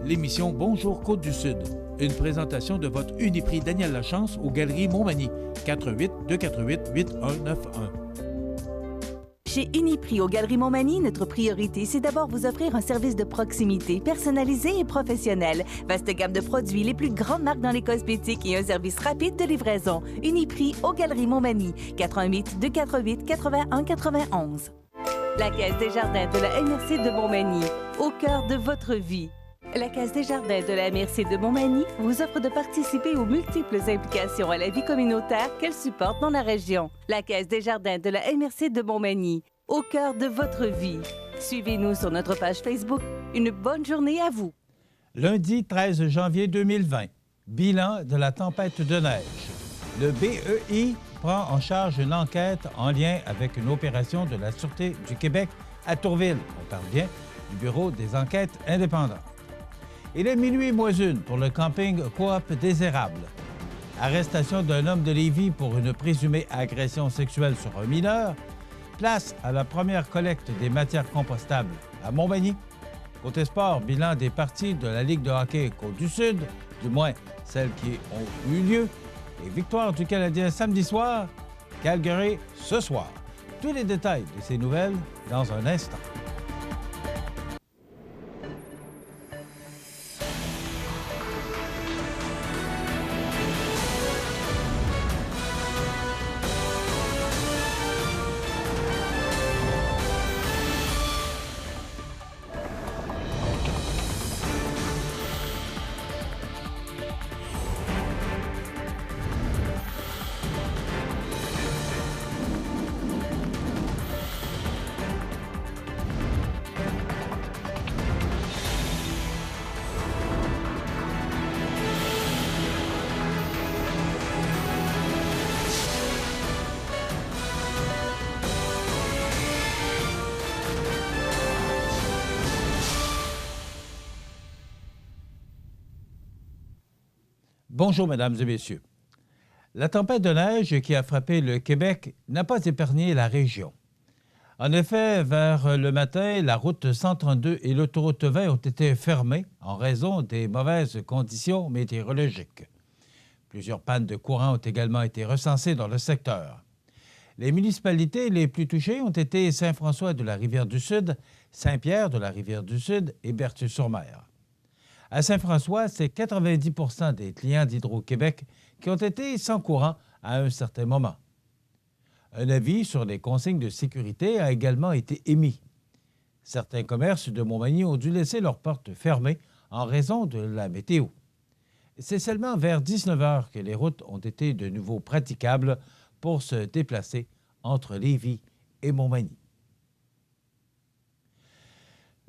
l'émission Bonjour Côte-du-Sud. Une présentation de votre Uniprix Daniel Lachance aux Galeries Montmagny. 418-248-8191. Chez Uniprix aux Galeries Montmagny, notre priorité, c'est d'abord vous offrir un service de proximité, personnalisé et professionnel. Vaste gamme de produits, les plus grandes marques dans les cosmétiques et un service rapide de livraison. Uniprix aux Galeries Montmagny. 418-248-8191. La Caisse des Jardins de la MRC de Montmagny, au cœur de votre vie. La Caisse des Jardins de la MRC de Montmagny vous offre de participer aux multiples implications à la vie communautaire qu'elle supporte dans la région. La Caisse des Jardins de la MRC de Montmagny, au cœur de votre vie. Suivez-nous sur notre page Facebook. Une bonne journée à vous. Lundi 13 janvier 2020, bilan de la tempête de neige. Le BEI prend en charge une enquête en lien avec une opération de la Sûreté du Québec à Tourville. On parle bien du Bureau des enquêtes indépendantes. Il est minuit moins une pour le camping Coop des Érables. Arrestation d'un homme de Lévis pour une présumée agression sexuelle sur un mineur. Place à la première collecte des matières compostables à Montmagny. Côté sport, bilan des parties de la Ligue de hockey Côte-du-Sud, du moins celles qui ont eu lieu. Et victoire du Canadien samedi soir, Calgary ce soir. Tous les détails de ces nouvelles dans un instant. Bonjour, mesdames et messieurs. La tempête de neige qui a frappé le Québec n'a pas épargné la région. En effet, vers le matin, la route 132 et l'autoroute 20 ont été fermées en raison des mauvaises conditions météorologiques. Plusieurs pannes de courant ont également été recensées dans le secteur. Les municipalités les plus touchées ont été Saint-François-de-la-Rivière-du-Sud, Saint-Pierre de la Rivière-du-Sud et Berthieu-sur-Mer. À Saint-François, c'est 90 % des clients d'Hydro-Québec qui ont été sans courant à un certain moment. Un avis sur les consignes de sécurité a également été émis. Certains commerces de Montmagny ont dû laisser leurs portes fermées en raison de la météo. C'est seulement vers 19 h que les routes ont été de nouveau praticables pour se déplacer entre Lévis et Montmagny.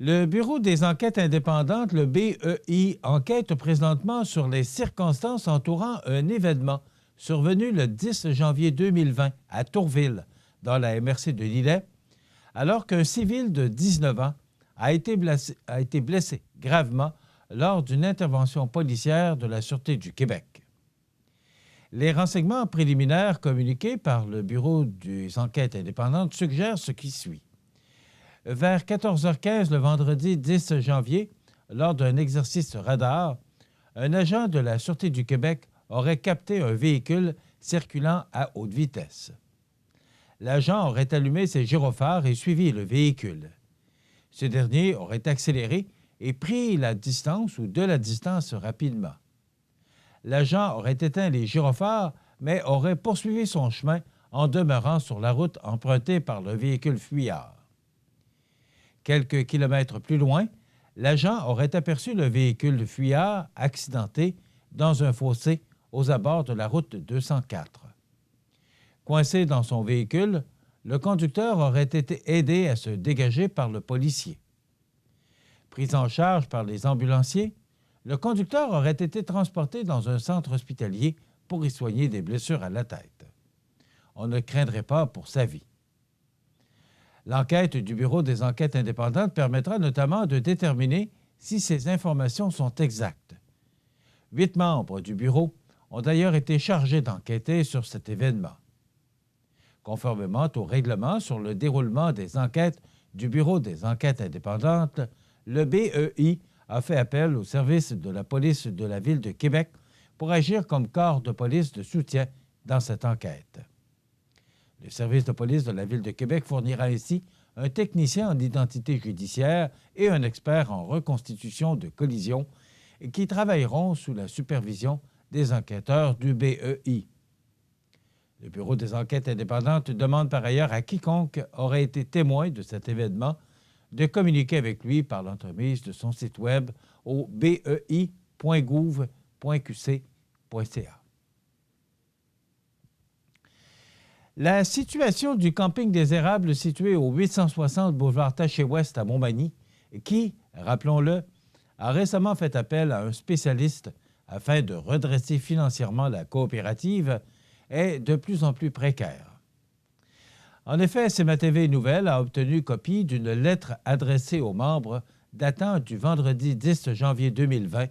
Le Bureau des enquêtes indépendantes, le BEI, enquête présentement sur les circonstances entourant un événement survenu le 10 janvier 2020 à Tourville, dans la MRC de Lillet, alors qu'un civil de 19 ans a été blessé gravement lors d'une intervention policière de la Sûreté du Québec. Les renseignements préliminaires communiqués par le Bureau des enquêtes indépendantes suggèrent ce qui suit. Vers 14h15 le vendredi 10 janvier, lors d'un exercice radar, un agent de la Sûreté du Québec aurait capté un véhicule circulant à haute vitesse. L'agent aurait allumé ses gyrophares et suivi le véhicule. Ce dernier aurait accéléré et pris la distance ou de la distance rapidement. L'agent aurait éteint les gyrophares, mais aurait poursuivi son chemin en demeurant sur la route empruntée par le véhicule fuyard. Quelques kilomètres plus loin, l'agent aurait aperçu le véhicule fuyard accidenté dans un fossé aux abords de la route 204. Coincé dans son véhicule, le conducteur aurait été aidé à se dégager par le policier. Pris en charge par les ambulanciers, le conducteur aurait été transporté dans un centre hospitalier pour y soigner des blessures à la tête. On ne craindrait pas pour sa vie. L'enquête du Bureau des enquêtes indépendantes permettra notamment de déterminer si ces informations sont exactes. 8 membres du Bureau ont d'ailleurs été chargés d'enquêter sur cet événement. Conformément au règlement sur le déroulement des enquêtes du Bureau des enquêtes indépendantes, le BEI a fait appel au service de la police de la Ville de Québec pour agir comme corps de police de soutien dans cette enquête. Le service de police de la Ville de Québec fournira ainsi un technicien en identité judiciaire et un expert en reconstitution de collision qui travailleront sous la supervision des enquêteurs du BEI. Le Bureau des enquêtes indépendantes demande par ailleurs à quiconque aurait été témoin de cet événement de communiquer avec lui par l'entremise de son site Web au bei.gouv.qc.ca. La situation du camping des Érables situé au 860 boulevard Taché-Ouest à Montmagny, qui, rappelons-le, a récemment fait appel à un spécialiste afin de redresser financièrement la coopérative, est de plus en plus précaire. En effet, CMA-TV Nouvelles a obtenu copie d'une lettre adressée aux membres datant du vendredi 10 janvier 2020,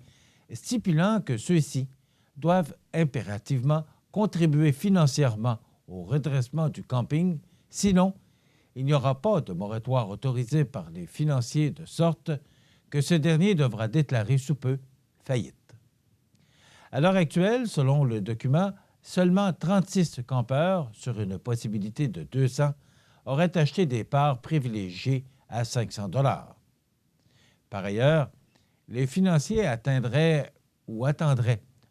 stipulant que ceux-ci doivent impérativement contribuer financièrement au redressement du camping, sinon il n'y aura pas de moratoire autorisé par les financiers de sorte que ce dernier devra déclarer sous peu faillite. À l'heure actuelle, selon le document, seulement 36 campeurs, sur une possibilité de 200, auraient acheté des parts privilégiées à 500 $. Par ailleurs, les financiers attendraient,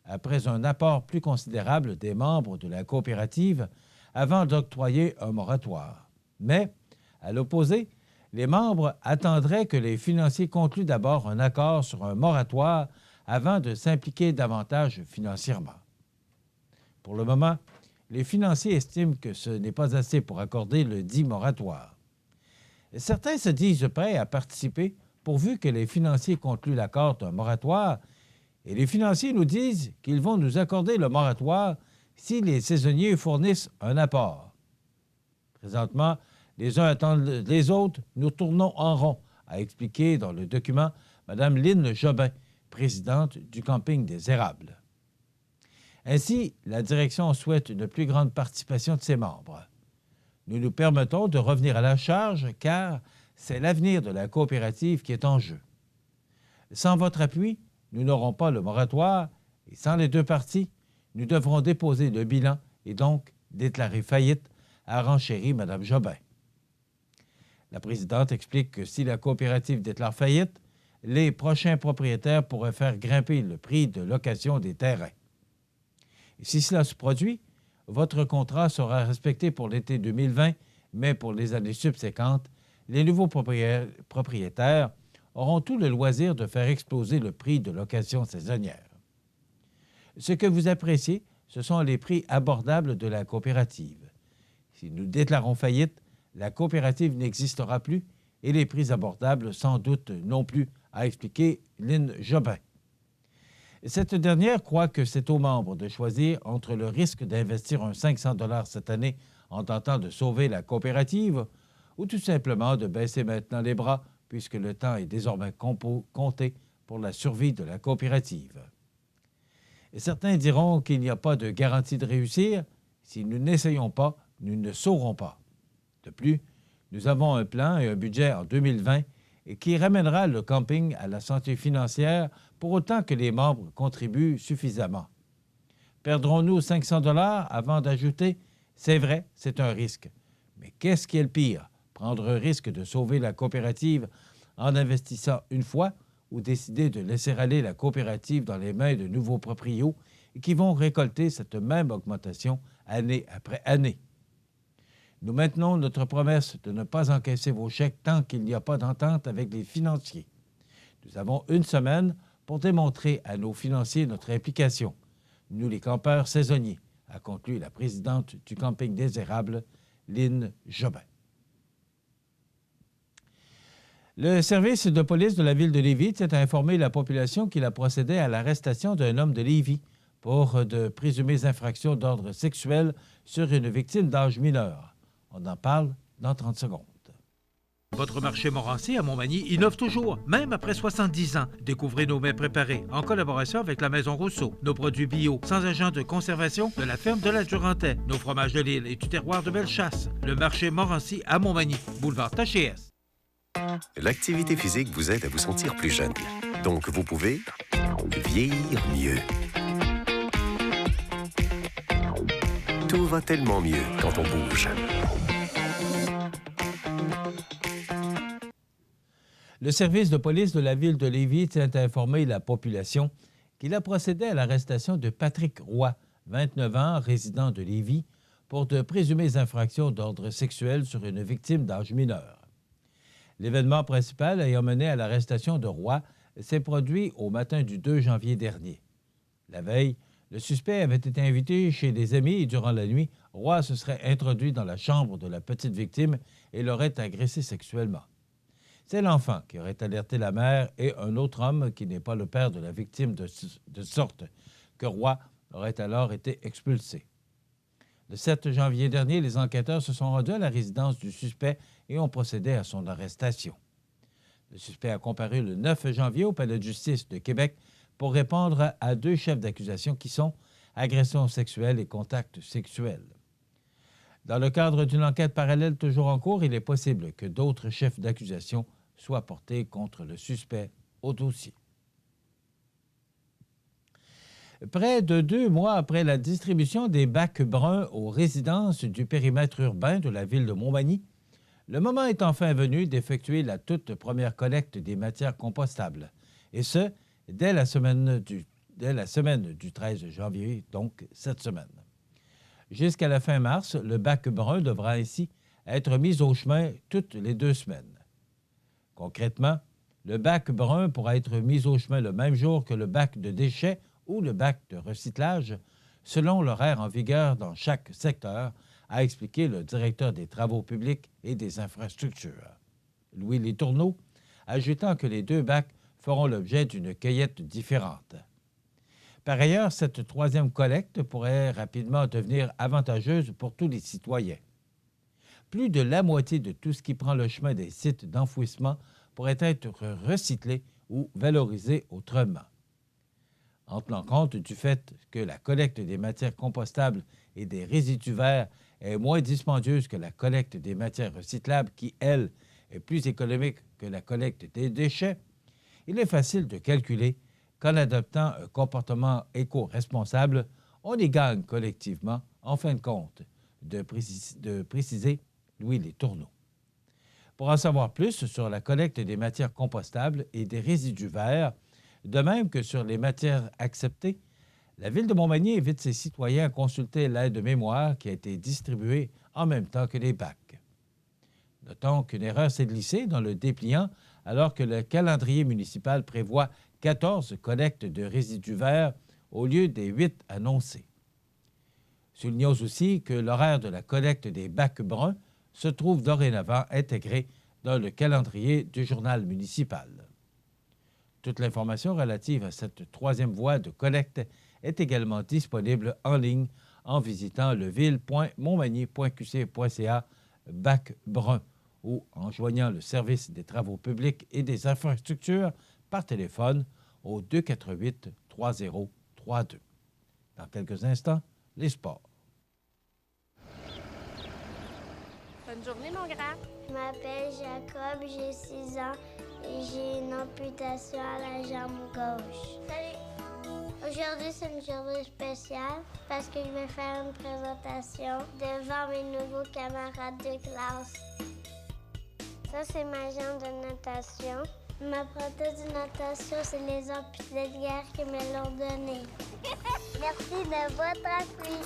après un apport plus considérable des membres de la coopérative, avant d'octroyer un moratoire. Mais, à l'opposé, les membres attendraient que les financiers concluent d'abord un accord sur un moratoire avant de s'impliquer davantage financièrement. Pour le moment, les financiers estiment que ce n'est pas assez pour accorder le dit moratoire. Certains se disent prêts à participer pourvu que les financiers concluent l'accord d'un moratoire, et les financiers nous disent qu'ils vont nous accorder le moratoire si les saisonniers fournissent un apport. Présentement, les uns attendent les autres, nous tournons en rond, a expliqué dans le document Mme Lynne Jobin, présidente du camping des Érables. Ainsi, la direction souhaite une plus grande participation de ses membres. Nous nous permettons de revenir à la charge car c'est l'avenir de la coopérative qui est en jeu. Sans votre appui, nous n'aurons pas le moratoire et sans les deux parties, nous devrons déposer le bilan et donc déclarer faillite, a renchéri Mme Jobin. La présidente explique que si la coopérative déclare faillite, les prochains propriétaires pourraient faire grimper le prix de location des terrains. Et si cela se produit, votre contrat sera respecté pour l'été 2020, mais pour les années subséquentes, les nouveaux propriétaires auront tout le loisir de faire exploser le prix de location saisonnière. Ce que vous appréciez, ce sont les prix abordables de la coopérative. Si nous déclarons faillite, la coopérative n'existera plus et les prix abordables sans doute non plus, a expliqué Lynne Jobin. Cette dernière croit que c'est aux membres de choisir entre le risque d'investir un 500 $ cette année en tentant de sauver la coopérative ou tout simplement de baisser maintenant les bras puisque le temps est désormais compté pour la survie de la coopérative. Et certains diront qu'il n'y a pas de garantie de réussir. Si nous n'essayons pas, nous ne saurons pas. De plus, nous avons un plan et un budget en 2020 et qui ramènera le camping à la santé financière pour autant que les membres contribuent suffisamment. Perdrons-nous 500 $ avant d'ajouter? C'est vrai, c'est un risque. Mais qu'est-ce qui est le pire? Prendre un risque de sauver la coopérative en investissant une fois ou décider de laisser aller la coopérative dans les mains de nouveaux proprios qui vont récolter cette même augmentation année après année. Nous maintenons notre promesse de ne pas encaisser vos chèques tant qu'il n'y a pas d'entente avec les financiers. Nous avons une semaine pour démontrer à nos financiers notre implication. Nous, les campeurs saisonniers, a conclu la présidente du camping des Érables, Lynne Jobin. Le service de police de la ville de Lévis tient à informer la population qu'il a procédé à l'arrestation d'un homme de Lévis pour de présumées infractions d'ordre sexuel sur une victime d'âge mineur. On en parle dans 30 secondes. Votre marché Morancy à Montmagny innove toujours, même après 70 ans. Découvrez nos mets préparés en collaboration avec la Maison Rousseau. Nos produits bio, sans agents de conservation, de la ferme de la Durantais. Nos fromages de l'île et du terroir de Bellechasse. Le marché Morancy à Montmagny, boulevard Taché-Est. L'activité physique vous aide à vous sentir plus jeune. Donc vous pouvez vieillir mieux. Tout va tellement mieux quand on bouge. Le service de police de la ville de Lévis tient à informer la population qu'il a procédé à l'arrestation de Patrick Roy, 29 ans, résident de Lévis, pour de présumées infractions d'ordre sexuel sur une victime d'âge mineur. L'événement principal ayant mené à l'arrestation de Roy s'est produit au matin du 2 janvier dernier. La veille, le suspect avait été invité chez des amis et durant la nuit, Roy se serait introduit dans la chambre de la petite victime et l'aurait agressée sexuellement. C'est l'enfant qui aurait alerté la mère et un autre homme qui n'est pas le père de la victime de sorte que Roy aurait alors été expulsé. Le 7 janvier dernier, les enquêteurs se sont rendus à la résidence du suspect et ont procédé à son arrestation. Le suspect a comparu le 9 janvier au palais de justice de Québec pour répondre à 2 chefs d'accusation qui sont agression sexuelle et contact sexuel. Dans le cadre d'une enquête parallèle toujours en cours, il est possible que d'autres chefs d'accusation soient portés contre le suspect au dossier. Près de 2 mois après la distribution des bacs bruns aux résidences du périmètre urbain de la ville de Montmagny, le moment est enfin venu d'effectuer la toute première collecte des matières compostables, et ce, dès la semaine du 13 janvier, donc cette semaine. Jusqu'à la fin mars, le bac brun devra ainsi être mis au chemin toutes les 2 semaines. Concrètement, le bac brun pourra être mis au chemin le même jour que le bac de déchets ou le bac de recyclage, selon l'horaire en vigueur dans chaque secteur, a expliqué le directeur des Travaux publics et des infrastructures, Louis Letourneau, ajoutant que les 2 bacs feront l'objet d'une cueillette différente. Par ailleurs, cette 3e collecte pourrait rapidement devenir avantageuse pour tous les citoyens. Plus de la moitié de tout ce qui prend le chemin des sites d'enfouissement pourrait être recyclé ou valorisé autrement. En tenant compte du fait que la collecte des matières compostables et des résidus verts est moins dispendieuse que la collecte des matières recyclables qui, elle, est plus économique que la collecte des déchets, il est facile de calculer qu'en adoptant un comportement éco-responsable, on y gagne collectivement, en fin de compte, de préciser Louis Letourneau. Pour en savoir plus sur la collecte des matières compostables et des résidus verts, de même que sur les matières acceptées, la Ville de Montmagny invite ses citoyens à consulter l'aide de mémoire qui a été distribuée en même temps que les bacs. Notons qu'une erreur s'est glissée dans le dépliant alors que le calendrier municipal prévoit 14 collectes de résidus verts au lieu des 8 annoncés. Soulignons aussi que l'horaire de la collecte des bacs bruns se trouve dorénavant intégré dans le calendrier du journal municipal. Toute l'information relative à cette 3e voie de collecte est également disponible en ligne en visitant leville.montmagny.qc.ca bac brun ou en joignant le service des travaux publics et des infrastructures par téléphone au 248-3032. Dans quelques instants, les sports. Bonne journée, mon grand. Je m'appelle Jacob, j'ai 6 ans et j'ai une amputation à la jambe gauche. Salut! Aujourd'hui, c'est une journée spéciale parce que je vais faire une présentation devant mes nouveaux camarades de classe. Ça, c'est ma jambe de natation. Ma prothèse de natation, c'est les amputés de guerre qui me l'ont donnée. Merci de votre appui.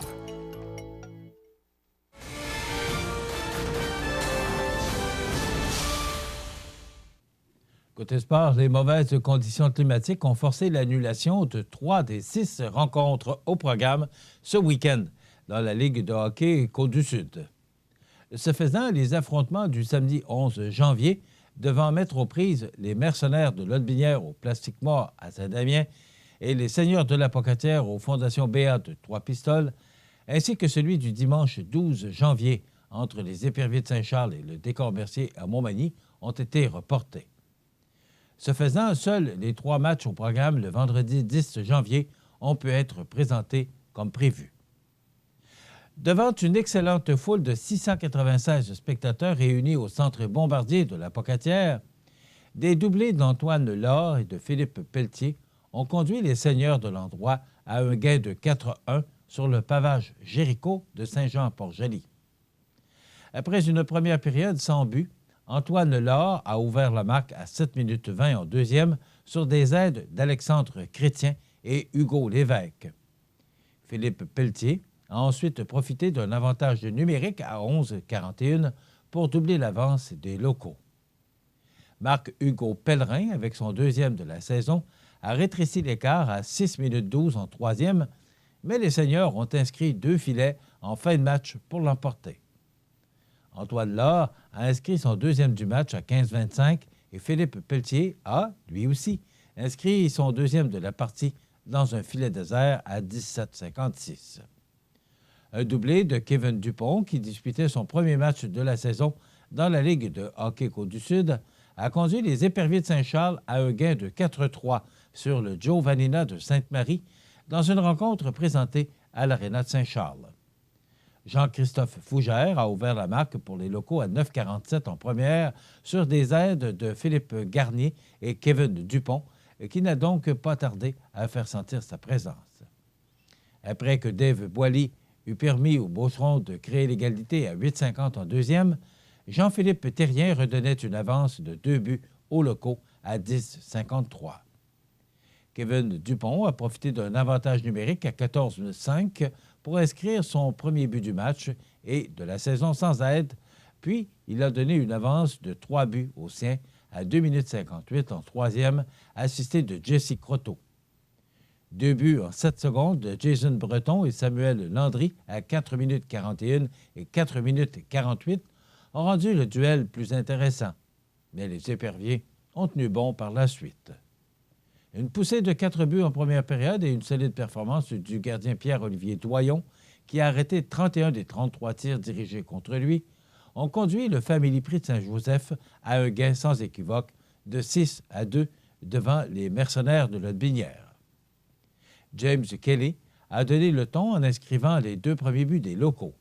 Côté sport, les mauvaises conditions climatiques ont forcé l'annulation de 3 des 6 rencontres au programme ce week-end dans la Ligue de hockey Côte-du-Sud. Ce faisant, les affrontements du samedi 11 janvier devant mettre aux prises les mercenaires de Lotbinière au Plastique Mort à Saint-Damien et les seigneurs de la Pocatière aux Fondations BA de Trois-Pistoles, ainsi que celui du dimanche 12 janvier entre les Éperviers de Saint-Charles et le Décor-Mercier à Montmagny, ont été reportés. Ce faisant, seuls les 3 matchs au programme le vendredi 10 janvier ont pu être présentés comme prévu. Devant une excellente foule de 696 spectateurs réunis au centre Bombardier de la Pocatière, Des doublés d'Antoine Laure et de Philippe Pelletier ont conduit les seigneurs de l'endroit à un gain de 4-1 sur le pavage Jéricho de Saint-Jean-Port-Joli. Après une première période sans but, Antoine Laure a ouvert la marque à 7 minutes 20 en deuxième sur des aides d'Alexandre Chrétien et Hugo Lévesque. Philippe Pelletier a ensuite profité d'un avantage numérique à 11-41 pour doubler l'avance des locaux. Marc-Hugo Pellerin, avec son deuxième de la saison, a rétréci l'écart à 6 minutes 12 en troisième, mais les seigneurs ont inscrit 2 filets en fin de match pour l'emporter. Antoine Laure a inscrit son deuxième du match à 15-25 et Philippe Pelletier a, lui aussi, inscrit son deuxième de la partie dans un filet désert à 17-56. Un doublé de Kevin Dupont, qui disputait son premier match de la saison dans la Ligue de hockey Côte-du-Sud, a conduit les Éperviers de Saint-Charles à un gain de 4-3 sur le Joe Vanina de Sainte-Marie dans une rencontre présentée à l'Aréna de Saint-Charles. Jean-Christophe Fougère a ouvert la marque pour les locaux à 9,47 en première sur des aides de Philippe Garnier et Kevin Dupont, qui n'a donc pas tardé à faire sentir sa présence. Après que Dave Boily eut permis aux Beaucerons de créer l'égalité à 8,50 en deuxième, Jean-Philippe Terrien redonnait une avance de 2 buts aux locaux à 10,53. Kevin Dupont a profité d'un avantage numérique à 14,5 pour inscrire son premier but du match et de la saison sans aide, puis il a donné une avance de 3 buts aux siens à 2 minutes 58 en troisième, assisté de Jesse Croteau. 2 buts en 7 secondes de Jason Breton et Samuel Landry à 4 minutes 41 et 4 minutes 48 ont rendu le duel plus intéressant, mais les Éperviers ont tenu bon par la suite. Une poussée de 4 buts en première période et une solide performance du gardien Pierre-Olivier Doyon, qui a arrêté 31 des 33 tirs dirigés contre lui, ont conduit le Family Prix de Saint-Joseph à un gain sans équivoque de 6-2 devant les Mercenaires de Lotbinière. James Kelly a donné le ton en inscrivant les 2 premiers buts des locaux.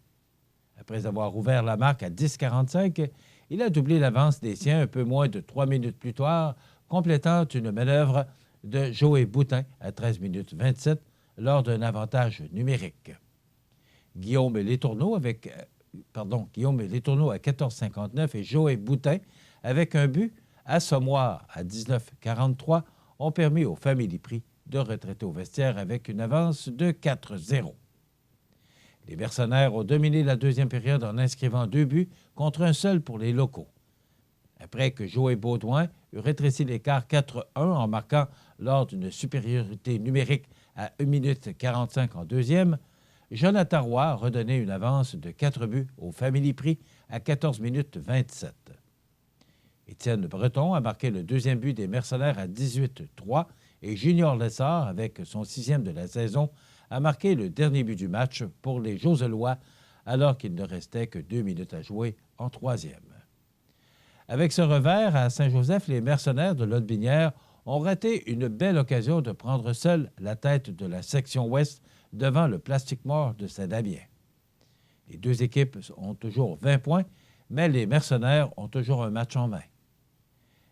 Après avoir ouvert la marque à 10,45, il a doublé l'avance des siens un peu moins de 3 minutes plus tard, complétant une manœuvre de Joey Boutin à 13 minutes 27 lors d'un avantage numérique. Guillaume Letourneau à 14,59 et Joey Boutin avec un but à Sommoir à 19,43 ont permis au Family Prix de retraiter au vestiaire avec une avance de 4-0. Les Mercenaires ont dominé la deuxième période en inscrivant 2 buts contre un seul pour les locaux. Après que Joey Baudouin eut rétréci l'écart 4-1 en marquant lors d'une supériorité numérique à 1 minute 45 en deuxième, Jonathan Roy a redonné une avance de 4 buts au Family Prix à 14 minutes 27. Étienne Breton a marqué le deuxième but des Mercenaires à 18-3 et Junior Lessard, avec son 6e de la saison, a marqué le dernier but du match pour les Joselois alors qu'il ne restait que 2 minutes à jouer en troisième. Avec ce revers à Saint-Joseph, les Mercenaires de Lotbinière ont raté une belle occasion de prendre seuls la tête de la section ouest devant le Plastic Mort de Saint-Damien. Les 2 équipes ont toujours 20 points, mais les Mercenaires ont toujours un match en main.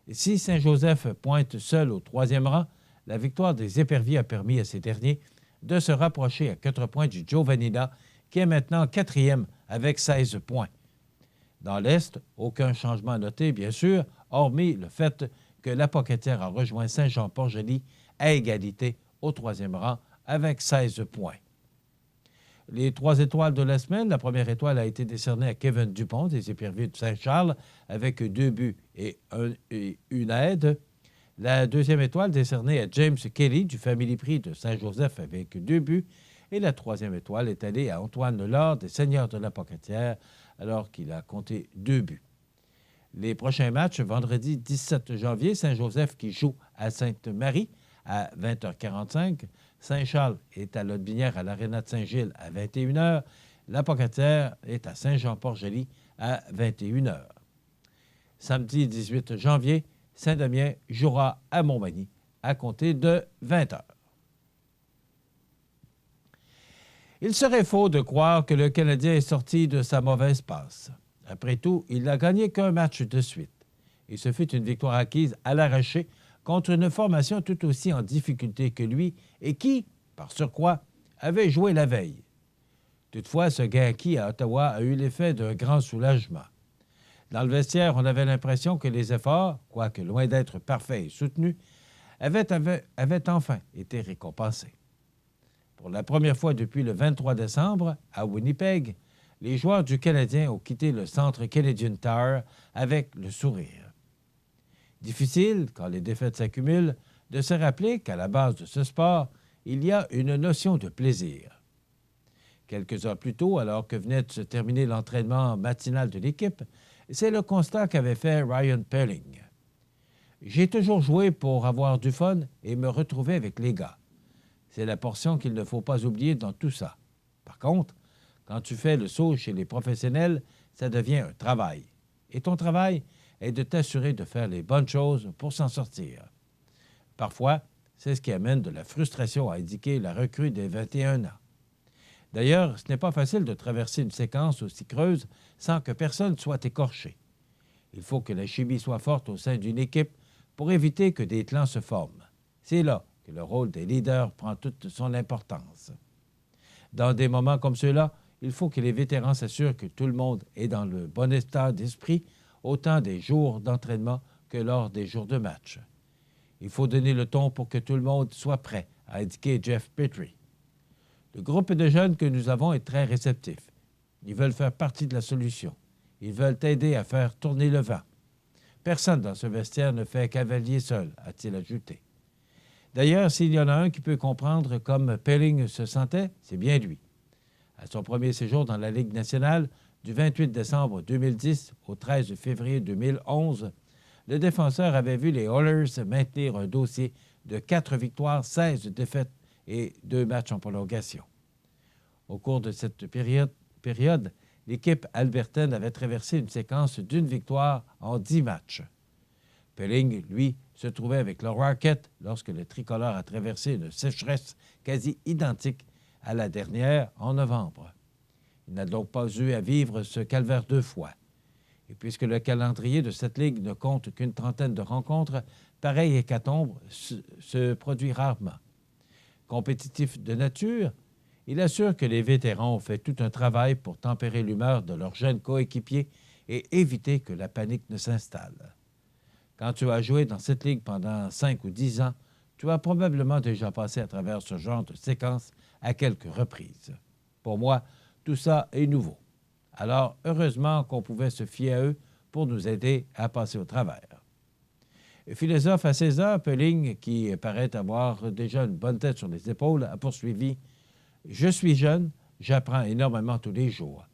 Et si Saint-Joseph pointe seul au 3e rang, la victoire des Éperviers a permis à ces derniers de se rapprocher à 4 points du Joe Vanina, qui est maintenant 4e avec 16 points. Dans l'Est, aucun changement à noter, bien sûr, hormis le fait que la Pocatière a rejoint Saint-Jean-Port-Joli à égalité au 3e rang avec 16 points. Les 3 étoiles de la semaine, la première étoile a été décernée à Kevin Dupont des Éperviers de Saint-Charles avec 2 buts et une aide. La deuxième étoile décernée à James Kelly du Family Prix de Saint-Joseph avec 2 buts. Et la 3e étoile est allée à Antoine Laure des Seigneurs de la Pocatière alors qu'il a compté 2 buts. Les prochains matchs, vendredi 17 janvier, Saint-Joseph qui joue à Sainte-Marie à 20h45. Saint-Charles est à Lotbinière à l'Aréna de Saint-Gilles à 21h. La Pocatière est à Saint-Jean-Port-Joli à 21h. Samedi 18 janvier, Saint-Damien jouera à Montmagny à compter de 20h. Il serait faux de croire que le Canadien est sorti de sa mauvaise passe. Après tout, il n'a gagné qu'un match de suite. Et ce fut une victoire acquise à l'arraché contre une formation tout aussi en difficulté que lui et qui, par surcroît, avait joué la veille. Toutefois, ce gain acquis à Ottawa a eu l'effet d'un grand soulagement. Dans le vestiaire, on avait l'impression que les efforts, quoique loin d'être parfaits et soutenus, avaient enfin été récompensés. Pour la première fois depuis le 23 décembre, à Winnipeg, les joueurs du Canadien ont quitté le centre Canadian Tire avec le sourire. Difficile, quand les défaites s'accumulent, de se rappeler qu'à la base de ce sport, il y a une notion de plaisir. Quelques heures plus tôt, alors que venait de se terminer l'entraînement matinal de l'équipe, c'est le constat qu'avait fait Ryan Pelling. « J'ai toujours joué pour avoir du fun et me retrouver avec les gars. C'est la portion qu'il ne faut pas oublier dans tout ça. Par contre, quand tu fais le saut chez les professionnels, ça devient un travail. Et ton travail est de t'assurer de faire les bonnes choses pour s'en sortir. Parfois, c'est ce qui amène de la frustration, a indiqué la recrue des 21 ans. D'ailleurs, ce n'est pas facile de traverser une séquence aussi creuse sans que personne soit écorché. Il faut que la chimie soit forte au sein d'une équipe pour éviter que des clans se forment. C'est là que le rôle des leaders prend toute son importance. Dans des moments comme ceux-là, il faut que les vétérans s'assurent que tout le monde est dans le bon état d'esprit, autant des jours d'entraînement que lors des jours de match. Il faut donner le ton pour que tout le monde soit prêt, a indiqué Jeff Petrie. Le groupe de jeunes que nous avons est très réceptif. Ils veulent faire partie de la solution. Ils veulent aider à faire tourner le vent. Personne dans ce vestiaire ne fait cavalier seul, a-t-il ajouté. D'ailleurs, s'il y en a un qui peut comprendre comme Pelling se sentait, c'est bien lui. À son premier séjour dans la Ligue nationale, du 28 décembre 2010 au 13 février 2011, le défenseur avait vu les Oilers maintenir un dossier de 4 victoires, 16 défaites et 2 matchs en prolongation. Au cours de cette période, l'équipe albertaine avait traversé une séquence d'une victoire en 10 matchs. Pelling, lui, se trouvait avec le Rocket lorsque le tricolore a traversé une sécheresse quasi identique à la dernière en novembre. Il n'a donc pas eu à vivre ce calvaire 2 fois. Et puisque le calendrier de cette ligue ne compte qu'une trentaine de rencontres, pareil hécatombe se produit rarement. Compétitif de nature, il assure que les vétérans ont fait tout un travail pour tempérer l'humeur de leurs jeunes coéquipiers et éviter que la panique ne s'installe. Quand tu as joué dans cette ligue pendant 5 ou 10 ans, tu as probablement déjà passé à travers ce genre de séquence à quelques reprises. Pour moi, tout ça est nouveau. Alors, heureusement qu'on pouvait se fier à eux pour nous aider à passer au travers. Philosophe à César, Pelling, qui paraît avoir déjà une bonne tête sur les épaules, a poursuivi « Je suis jeune, j'apprends énormément tous les jours.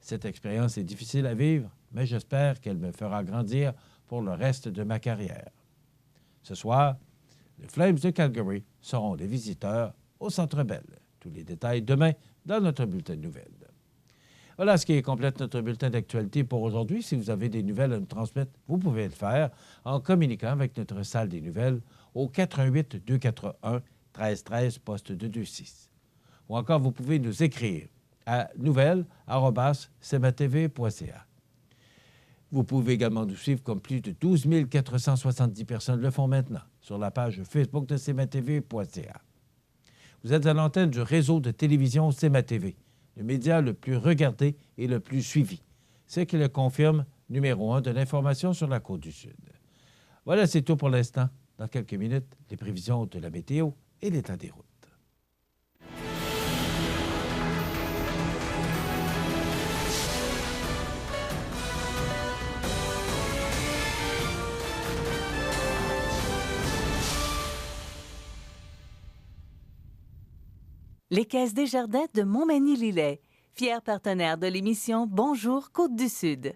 Cette expérience est difficile à vivre, mais j'espère qu'elle me fera grandir pour le reste de ma carrière. » Ce soir, les Flames de Calgary seront les visiteurs au Centre Bell. Tous les détails demain dans notre bulletin de nouvelles. Voilà ce qui complète notre bulletin d'actualité pour aujourd'hui. Si vous avez des nouvelles à nous transmettre, vous pouvez le faire en communiquant avec notre salle des nouvelles au 418-241-1313, poste 226. Ou encore, vous pouvez nous écrire à nouvelles@cmatv.ca. Vous pouvez également nous suivre comme plus de 12 470 personnes le font maintenant sur la page Facebook de cmatv.ca. Vous êtes à l'antenne du réseau de télévision CMA-TV, le média le plus regardé et le plus suivi. C'est qui le confirme, numéro 1 de l'information sur la Côte-du-Sud. Voilà, c'est tout pour l'instant. Dans quelques minutes, les prévisions de la météo et l'état des routes. Les Caisses Desjardins de Montmagny-Lillet, fier partenaire de l'émission Bonjour Côte-du-Sud.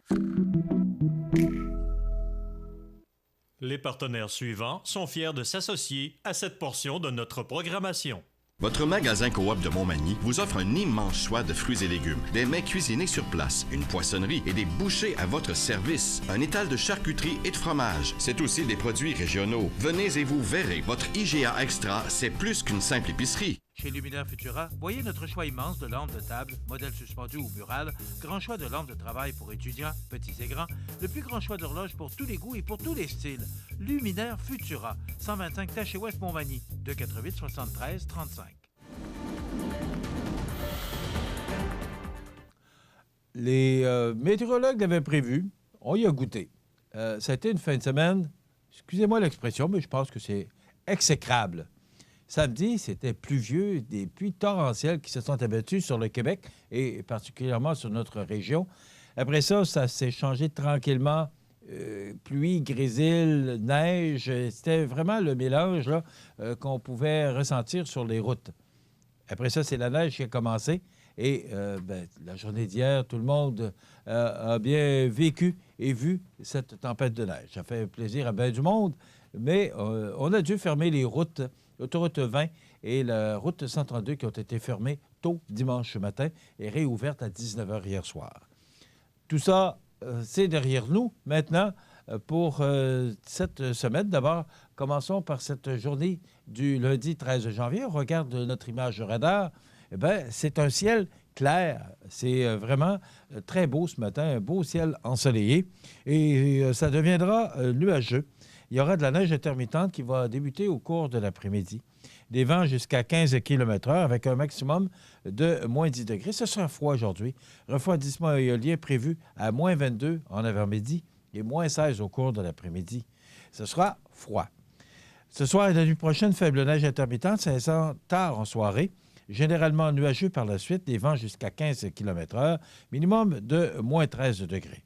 Les partenaires suivants sont fiers de s'associer à cette portion de notre programmation. Votre magasin Coop de Montmagny vous offre un immense choix de fruits et légumes, des mets cuisinés sur place, une poissonnerie et des bouchers à votre service, un étal de charcuterie et de fromage. C'est aussi des produits régionaux. Venez et vous verrez, votre IGA Extra, c'est plus qu'une simple épicerie. Chez Luminaire Futura, voyez notre choix immense de lampes de table, modèles suspendus ou murales, grand choix de lampes de travail pour étudiants, petits et grands, le plus grand choix d'horloges pour tous les goûts et pour tous les styles. Luminaire Futura, 125 Taché Ouest Montmagny, 248 73 35. Les météorologues l'avaient prévu. On y a goûté. Ça a été une fin de semaine, excusez-moi l'expression, mais je pense que c'est exécrable. Samedi, c'était pluvieux, des pluies torrentielles qui se sont abattues sur le Québec et particulièrement sur notre région. Après ça, ça s'est changé tranquillement. Pluie, grésil, neige. C'était vraiment le mélange là, qu'on pouvait ressentir sur les routes. Après ça, c'est la neige qui a commencé. Et la journée d'hier, tout le monde a bien vécu et vu cette tempête de neige. Ça fait plaisir à bien du monde, mais on a dû fermer les routes, l'autoroute 20 et la route 132 qui ont été fermées tôt dimanche matin et réouvertes à 19h hier soir. Tout ça, c'est derrière nous maintenant pour cette semaine. D'abord, commençons par cette journée du lundi 13 janvier. On regarde notre image de radar. Eh bien, c'est un ciel clair. C'est vraiment très beau ce matin, un beau ciel ensoleillé. Et ça deviendra nuageux. Il y aura de la neige intermittente qui va débuter au cours de l'après-midi. Des vents jusqu'à 15 km/h avec un maximum de moins 10 degrés. Ce sera froid aujourd'hui. Refroidissement éolien prévu à moins 22 en avant-midi et moins 16 au cours de l'après-midi. Ce sera froid. Ce soir et la nuit prochaine, faible neige intermittente, ça descend tard en soirée. Généralement nuageux par la suite, des vents jusqu'à 15 km/h, minimum de moins 13 degrés.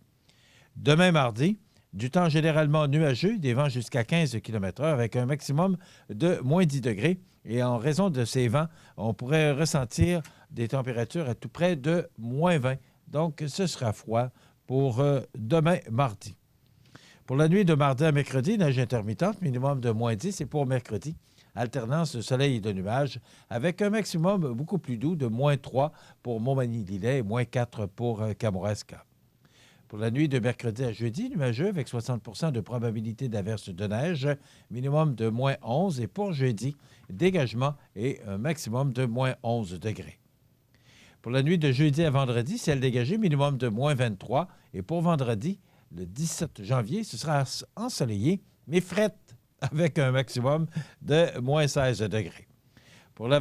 Demain mardi, du temps généralement nuageux, des vents jusqu'à 15 km/h avec un maximum de moins 10 degrés. Et en raison de ces vents, on pourrait ressentir des températures à tout près de moins 20. Donc, ce sera froid pour demain mardi. Pour la nuit de mardi à mercredi, neige intermittente, minimum de moins 10. Et pour mercredi, alternance de soleil et de nuages, avec un maximum beaucoup plus doux de moins 3 pour Montmagny-Lillet et moins 4 pour Kamouraska. Pour la nuit de mercredi à jeudi, nuageux avec 60 % de probabilité d'averse de neige, minimum de moins 11. Et pour jeudi, dégagement et un maximum de moins 11 degrés. Pour la nuit de jeudi à vendredi, ciel dégagé, minimum de moins 23. Et pour vendredi, le 17 janvier, ce sera ensoleillé, mais frette, avec un maximum de moins 16 degrés. Pour la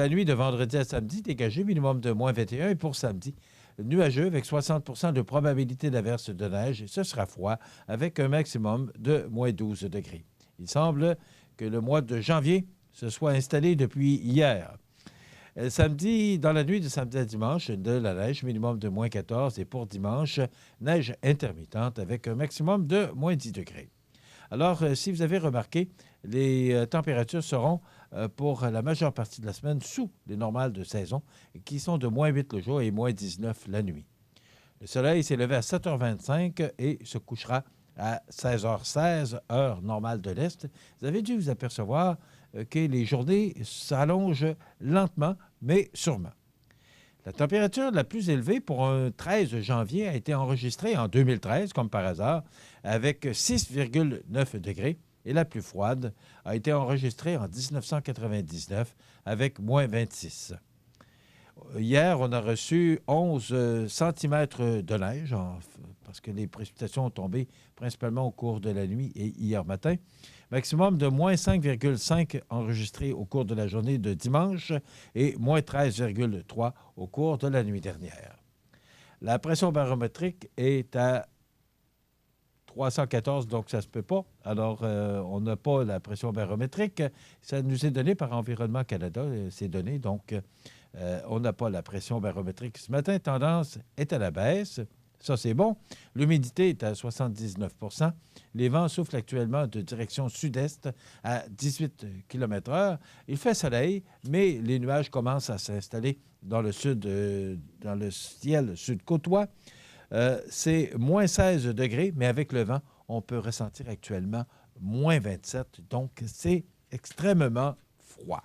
nuit de vendredi à samedi, dégagé, minimum de moins 21. Et pour samedi, nuageux avec 60 % de probabilité d'averse de neige. Et ce sera froid avec un maximum de moins 12 degrés. Il semble que le mois de janvier se soit installé depuis hier. Samedi, dans la nuit de samedi à dimanche, de la neige, minimum de moins 14. Et pour dimanche, neige intermittente avec un maximum de moins 10 degrés. Alors, si vous avez remarqué, les températures seront pour la majeure partie de la semaine sous les normales de saison, qui sont de moins 8 le jour et moins 19 la nuit. Le soleil s'est levé à 7h25 et se couchera à 16h16, heure normale de l'Est. Vous avez dû vous apercevoir que les journées s'allongent lentement, mais sûrement. La température la plus élevée pour un 13 janvier a été enregistrée en 2013, comme par hasard, avec 6,9 degrés. Et la plus froide a été enregistrée en 1999 avec moins 26. Hier, on a reçu 11 cm de neige, parce que les précipitations ont tombé principalement au cours de la nuit et hier matin. Maximum de moins 5,5 enregistré au cours de la journée de dimanche et moins 13,3 au cours de la nuit dernière. La pression barométrique est à 314, donc ça ne se peut pas. Alors, on n'a pas la pression barométrique. Ça nous est donné par Environnement Canada, ces données. Donc, on n'a pas la pression barométrique ce matin. Tendance est à la baisse. Ça, c'est bon. L'humidité est à 79 %. Les vents soufflent actuellement de direction sud-est à 18 km/h. Il fait soleil, mais les nuages commencent à s'installer dans le sud, dans le ciel sud-côtois. C'est moins 16 degrés, mais avec le vent, on peut ressentir actuellement moins 27. Donc, c'est extrêmement froid.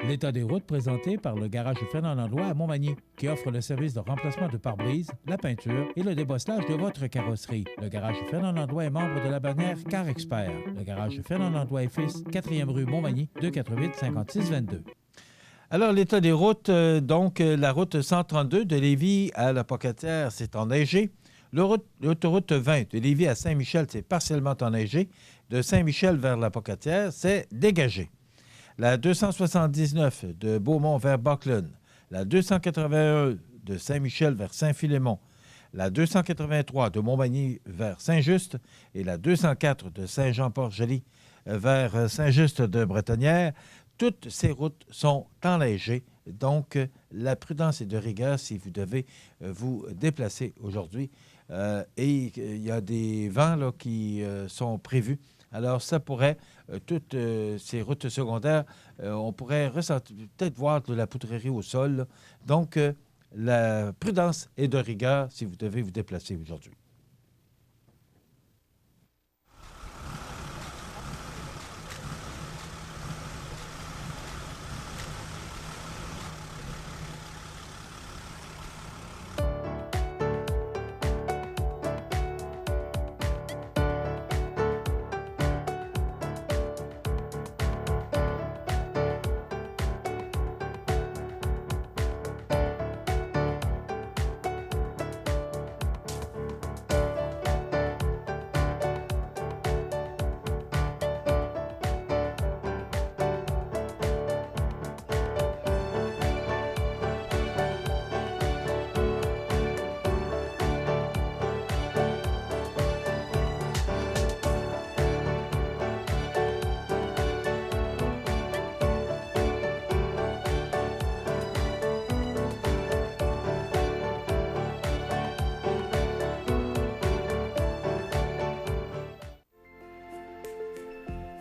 L'état des routes présenté par le garage Fernand Landlois à Montmagny, qui offre le service de remplacement de pare-brise, la peinture et le débosselage de votre carrosserie. Le garage Fernand Landlois est membre de la bannière Car Expert. Le garage Fernand Landlois et Fils, 4e rue Montmagny, 248-5622. Alors, l'état des routes, la route 132 de Lévis à la Pocatière, c'est enneigé. L'autoroute 20 de Lévis à Saint-Michel, c'est partiellement enneigé. De Saint-Michel vers la Pocatière, c'est dégagé. La 279 de Beaumont vers Buckland, la 281 de Saint-Michel vers Saint-Philémon, la 283 de Montmagny vers Saint-Just et la 204 de Saint-Jean-Port-Joli vers Saint-Just de Bretonnière. Toutes ces routes sont enneigées, donc la prudence est de rigueur si vous devez vous déplacer aujourd'hui. Et il y a des vents là, qui sont prévus. Alors, ça pourrait, toutes ces routes secondaires, on pourrait peut-être voir de la poudrerie au sol. Là. Donc, la prudence est de rigueur si vous devez vous déplacer aujourd'hui.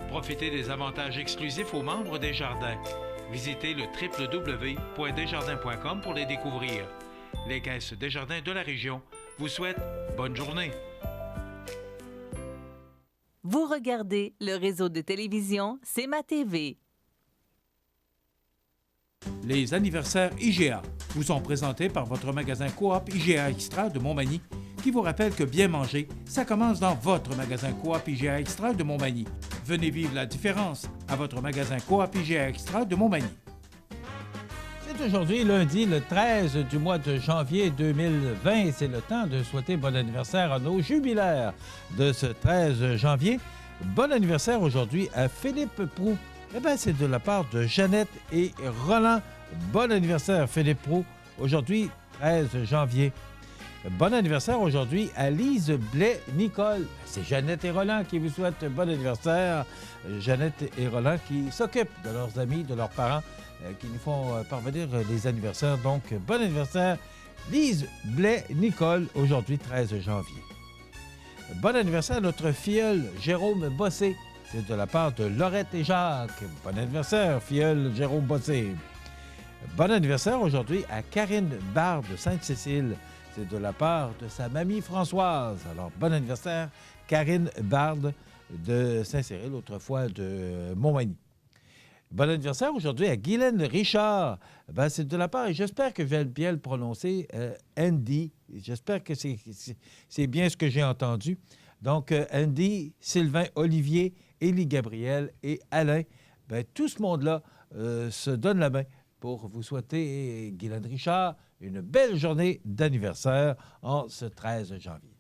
Profitez des avantages exclusifs aux membres des Jardins. Visitez le www.desjardins.com pour les découvrir. Les caisses Desjardins de la région vous souhaitent bonne journée. Vous regardez le réseau de télévision C'est ma TV. Les anniversaires IGA vous sont présentés par votre magasin Coop IGA Extra de Montmagny, qui vous rappelle que bien manger, ça commence dans votre magasin Coop IGA Extra de Montmagny. Venez vivre la différence à votre magasin Coop IGA Extra de Montmagny. C'est aujourd'hui, lundi, le 13 du mois de janvier 2020, et c'est le temps de souhaiter bon anniversaire à nos jubilaires de ce 13 janvier. Bon anniversaire aujourd'hui à Philippe Proulx. Eh bien, c'est de la part de Jeannette et Roland. Bon anniversaire, Philippe Proulx, aujourd'hui, 13 janvier. Bon anniversaire aujourd'hui à Lise Blais-Nicole. C'est Jeannette et Roland qui vous souhaitent bon anniversaire. Jeannette et Roland qui s'occupent de leurs amis, de leurs parents, qui nous font parvenir les anniversaires. Donc, bon anniversaire, Lise Blais-Nicole, aujourd'hui, 13 janvier. Bon anniversaire à notre filleul Jérôme Bossé. C'est de la part de Laurette et Jacques. Bon anniversaire, filleul Jérôme Bossé. Bon anniversaire aujourd'hui à Karine Bard de Sainte-Cécile. C'est de la part de sa mamie Françoise. Alors, bon anniversaire, Karine Bard de Saint-Cyril, autrefois de Montmagny. Bon anniversaire aujourd'hui à Guylaine Richard. Ben, c'est de la part, et j'espère que je vais bien le prononcer, Andy. J'espère que c'est bien ce que j'ai entendu. Donc, Andy, Sylvain, Olivier, Élie Gabriel et Alain, ben, tout ce monde-là se donne la main pour vous souhaiter, Guylaine Richard, une belle journée d'anniversaire en ce 13 janvier.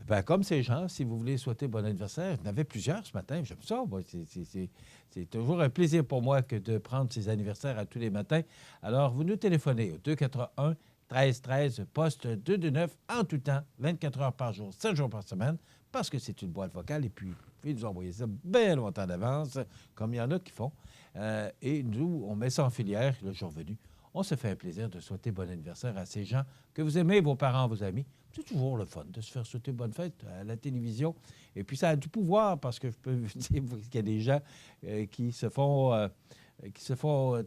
Ben, comme ces gens, si vous voulez souhaiter bon anniversaire, il y en avait plusieurs ce matin, j'aime ça. C'est toujours un plaisir pour moi que de prendre ces anniversaires à tous les matins. Alors, vous nous téléphonez au 281-1313, poste 229, en tout temps, 24 heures par jour, 7 jours par semaine, parce que c'est une boîte vocale, et puis vous pouvez nous envoyer ça bien longtemps d'avance, comme il y en a qui font. Et nous, on met ça en filière le jour venu. On se fait un plaisir de souhaiter bon anniversaire à ces gens que vous aimez, vos parents, vos amis. C'est toujours le fun de se faire souhaiter bonne fête à la télévision. Et puis, ça a du pouvoir parce que je peux vous dire qu'il y a des gens qui se font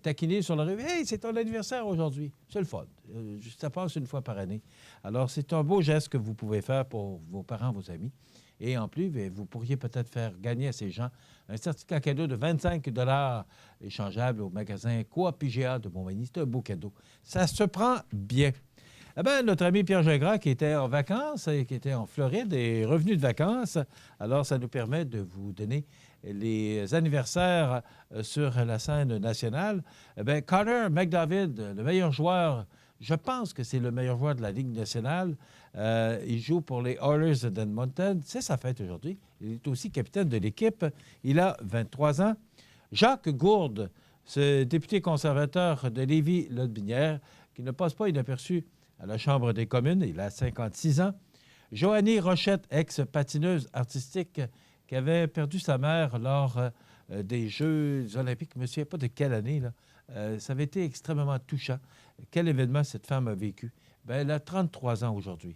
taquiner sur la rue. « Hey, c'est ton anniversaire aujourd'hui! » C'est le fun. Ça passe une fois par année. Alors, c'est un beau geste que vous pouvez faire pour vos parents, vos amis. Et en plus, bien, vous pourriez peut-être faire gagner à ces gens un certificat cadeau de 25 $ échangeable au magasin Coop IGA de Montmagny. C'est un beau cadeau. Ça se prend bien. Eh bien, notre ami Pierre Gingras, qui était en vacances et qui était en Floride, est revenu de vacances. Alors, ça nous permet de vous donner les anniversaires sur la scène nationale. Eh bien, Connor McDavid, le meilleur joueur, je pense que c'est le meilleur joueur de la Ligue nationale. Il joue pour les Oilers d'Edmonton. C'est sa fête aujourd'hui. Il est aussi capitaine de l'équipe. Il a 23 ans. Jacques Gourde, ce député conservateur de Lévis-Lotbinière, qui ne passe pas inaperçu à la Chambre des communes. Il a 56 ans. Joanie Rochette, ex-patineuse artistique, qui avait perdu sa mère lors des Jeux olympiques. Je ne me souviens pas de quelle année, là. Ça avait été extrêmement touchant. Quel événement cette femme a vécu? Bien, elle a 33 ans aujourd'hui.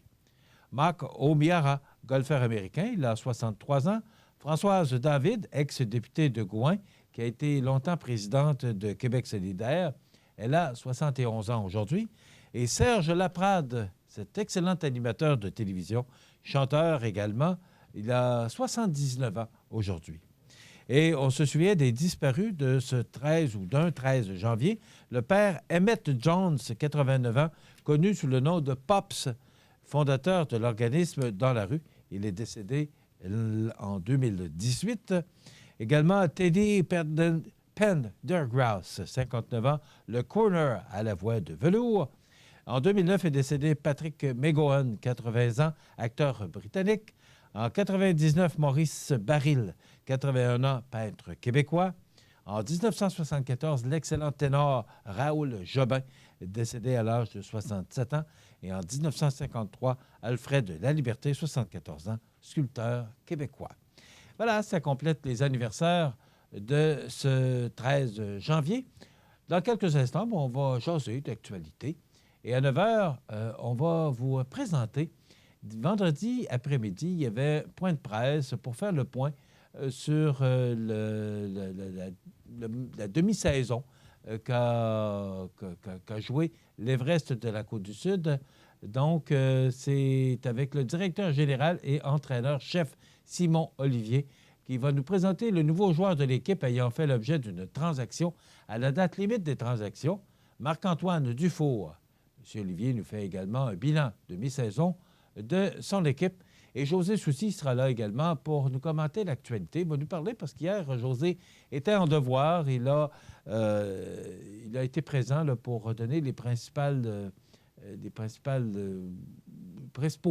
Marc O'Meara, golfeur américain, il a 63 ans. Françoise David, ex-députée de Gouin, qui a été longtemps présidente de Québec solidaire, elle a 71 ans aujourd'hui. Et Serge Laprade, cet excellent animateur de télévision, chanteur également, il a 79 ans aujourd'hui. Et on se souvient des disparus de ce 13 ou d'un 13 janvier. Le père Emmett Jones, 89 ans, connu sous le nom de Pops, fondateur de l'organisme Dans la rue. Il est décédé en 2018. Également, Teddy Pendergrass, 59 ans, le corner à la voix de velours. En 2009 est décédé Patrick McGowan, 80 ans, acteur britannique. En 99, Maurice Baril, 81 ans, peintre québécois. En 1974, l'excellent ténor Raoul Jobin, décédé à l'âge de 67 ans. Et en 1953, Alfred Laliberté, 74 ans, sculpteur québécois. Voilà, ça complète les anniversaires de ce 13 janvier. Dans quelques instants, on va jaser d'actualité. Et à 9 h, on va vous présenter. Vendredi après-midi, il y avait point de presse pour faire le point sur la demi-saison qu'a joué l'Everest de la Côte-du-Sud. Donc, c'est avec le directeur général et entraîneur-chef Simon Olivier qui va nous présenter le nouveau joueur de l'équipe ayant fait l'objet d'une transaction à la date limite des transactions. Marc-Antoine Dufour. M. Olivier nous fait également un bilan de mi-saison de son équipe. Et José Soucy sera là également pour nous commenter l'actualité. Il va nous parler parce qu'hier, José était en devoir. Il a été présent là, pour donner les principaux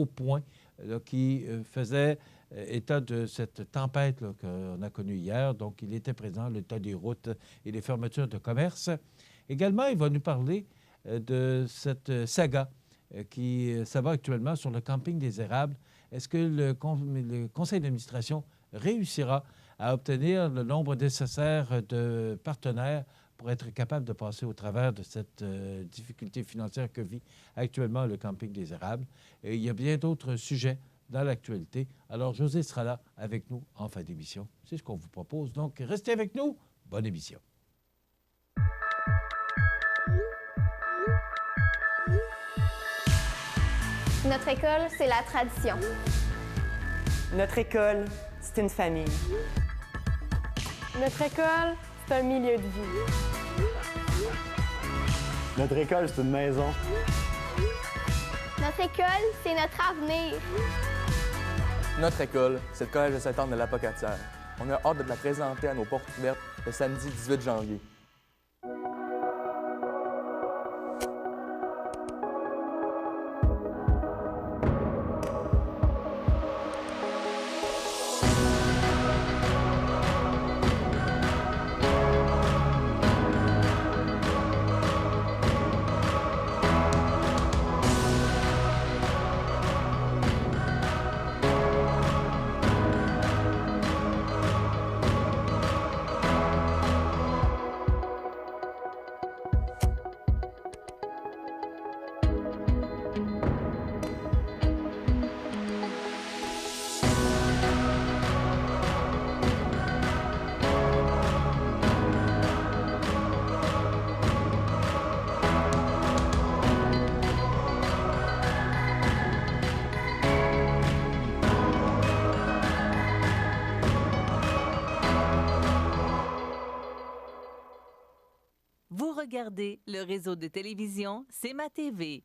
points là, qui faisaient état de cette tempête là, qu'on a connue hier. Donc, il était présent, l'état des routes et les fermetures de commerce. Également, il va nous parler de cette saga qui s'abat actuellement sur le camping des Érables. Est-ce que le conseil d'administration réussira à obtenir le nombre nécessaire de partenaires pour être capable de passer au travers de cette difficulté financière que vit actuellement le camping des Érables? Et il y a bien d'autres sujets dans l'actualité. Alors, José sera là avec nous en fin d'émission. C'est ce qu'on vous propose. Donc, restez avec nous. Bonne émission. Notre école, c'est la tradition. Notre école, c'est une famille. Notre école, c'est un milieu de vie. Notre école, c'est une maison. Notre école, c'est notre avenir. Notre école, c'est le Collège de Sainte-Anne de l'Apocatière. On a hâte de la présenter à nos portes ouvertes le samedi 18 janvier. regardez le réseau de télévision C'est ma TV.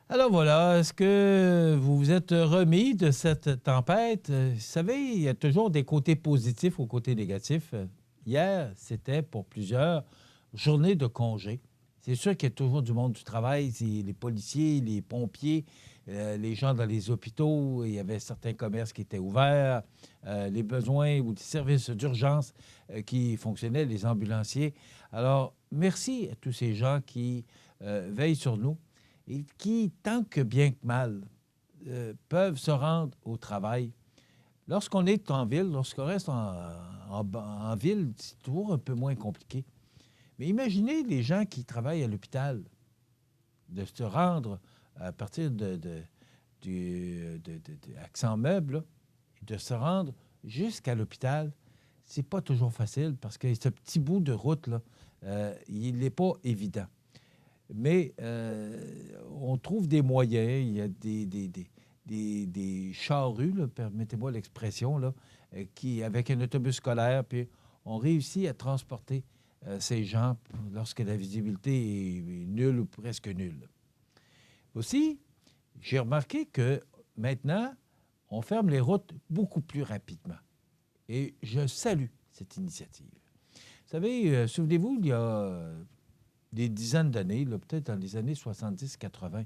Alors voilà, est-ce que vous vous êtes remis de cette tempête? Vous savez, il y a toujours des côtés positifs aux côtés négatifs. Hier, c'était pour plusieurs journées de congé. C'est sûr qu'il y a toujours du monde du travail, les policiers, les pompiers, les gens dans les hôpitaux. Il y avait certains commerces qui étaient ouverts, les besoins ou des services d'urgence qui fonctionnaient, les ambulanciers. Alors, merci à tous ces gens qui veillent sur nous et qui, tant que bien que mal, peuvent se rendre au travail. Lorsqu'on est en ville, lorsqu'on reste en ville, c'est toujours un peu moins compliqué. Mais imaginez les gens qui travaillent à l'hôpital, de se rendre à partir d'Accent Meuble, là, de se rendre jusqu'à l'hôpital. C'est pas toujours facile parce que ce petit bout de route, là, il n'est pas évident. Mais on trouve des moyens. Il y a des charrues, là, permettez-moi l'expression, là, qui, avec un autobus scolaire, puis on réussit à transporter ces gens lorsque la visibilité est nulle ou presque nulle. Aussi, j'ai remarqué que maintenant, on ferme les routes beaucoup plus rapidement. Et je salue cette initiative. Vous savez, souvenez-vous, il y a des dizaines d'années, peut-être dans les années 70-80,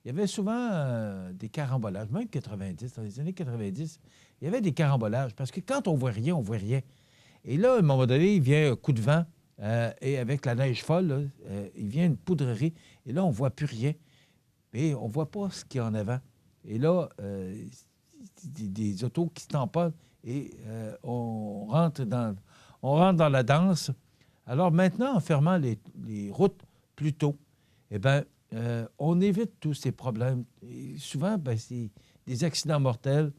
il y avait souvent des carambolages, même 90. Dans les années 90, il y avait des carambolages parce que quand on voit rien, on voit rien. Et là, à un moment donné, il vient un coup de vent et avec la neige folle, là, il vient une poudrerie et là, on ne voit plus rien. Et on ne voit pas ce qu'il y a en avant. Et là, des autos qui se tamponnent et on rentre dans la danse. Alors maintenant, en fermant les routes plus tôt, eh bien, on évite tous ces problèmes. Et souvent, bien, c'est des accidents mortels.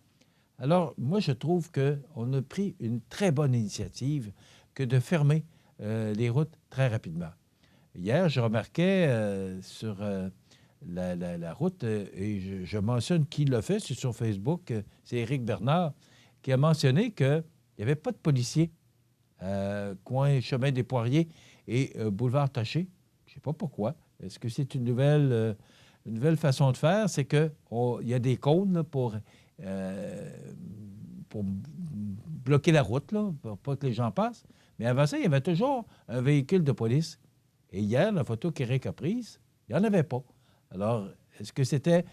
Alors, moi, je trouve qu'on a pris une très bonne initiative que de fermer les routes très rapidement. Hier, je remarquais sur la route, et je mentionne qui l'a fait, c'est sur Facebook, c'est Éric Bernard, qui a mentionné qu'il n'y avait pas de policiers coin Chemin des Poiriers et Boulevard Taché. Je ne sais pas pourquoi. Est-ce que c'est une nouvelle façon de faire? C'est qu'il y a des cônes là, pour bloquer la route, là, pour pas que les gens passent. Mais avant ça, il y avait toujours un véhicule de police. Et hier, la photo qu'Éric a prise, il n'y en avait pas. Alors, est-ce que c'était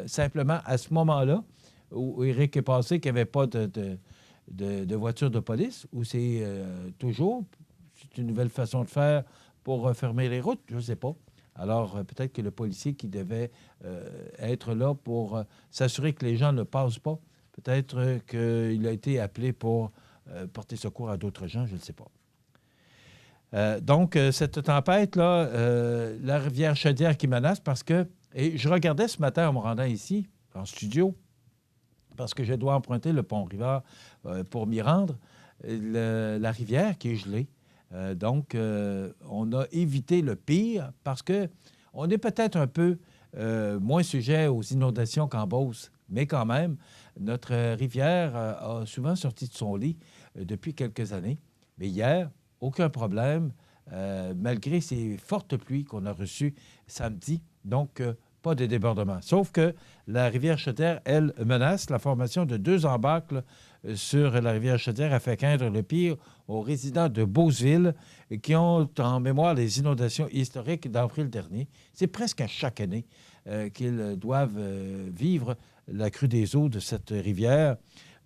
simplement à ce moment-là où Éric est passé qu'il n'y avait pas de voiture de police, ou c'est toujours c'est une nouvelle façon de faire pour fermer les routes? Je ne sais pas. Alors, peut-être que le policier qui devait être là pour s'assurer que les gens ne passent pas, peut-être qu'il a été appelé pour porter secours à d'autres gens, je ne sais pas. Donc, cette tempête-là, la rivière Chaudière qui menace parce que... Et je regardais ce matin en me rendant ici, en studio, parce que je dois emprunter le pont Rivard pour m'y rendre, la rivière qui est gelée. Donc, on a évité le pire parce qu'on est peut-être un peu moins sujet aux inondations qu'en Beauce, mais quand même, notre rivière a souvent sorti de son lit depuis quelques années. Mais hier, aucun problème, malgré ces fortes pluies qu'on a reçues samedi. Donc, pas de débordement. Sauf que la rivière Chaudière, elle, menace. La formation de 2 embâcles sur la rivière Chaudière a fait craindre le pire aux résidents de Beauceville qui ont en mémoire les inondations historiques d'avril dernier. C'est presque à chaque année qu'ils doivent vivre la crue des eaux de cette rivière.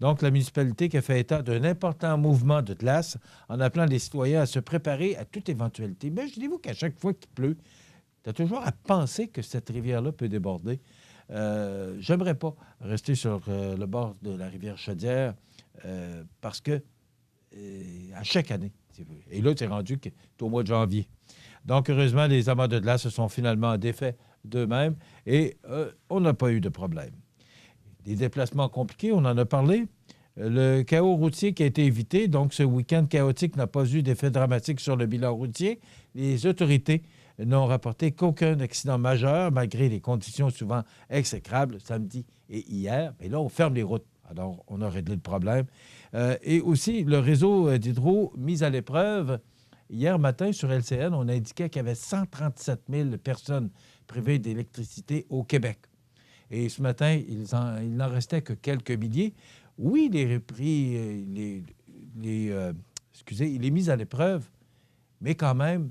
Donc, la municipalité qui a fait état d'un important mouvement de glace en appelant les citoyens à se préparer à toute éventualité. Imaginez-vous qu'à chaque fois qu'il pleut, tu as toujours à penser que cette rivière-là peut déborder. J'aimerais pas rester sur le bord de la rivière Chaudière parce que à chaque année, et là, c'est rendu que c'est au mois de janvier. Donc, heureusement, les amas de glace se sont finalement défaits d'eux-mêmes et on n'a pas eu de problème. Des déplacements compliqués, on en a parlé. Le chaos routier qui a été évité, donc ce week-end chaotique n'a pas eu d'effet dramatique sur le bilan routier. Les autorités n'ont rapporté qu'aucun accident majeur, malgré les conditions souvent exécrables samedi et hier. Mais là, on ferme les routes. Alors, on a réglé le problème. Et aussi, le réseau d'hydro mis à l'épreuve hier matin, sur LCN, on indiquait qu'il y avait 137 000 personnes privées d'électricité au Québec. Et ce matin, il n'en restait que quelques milliers. Oui, les prix, il est mis à l'épreuve, mais quand même,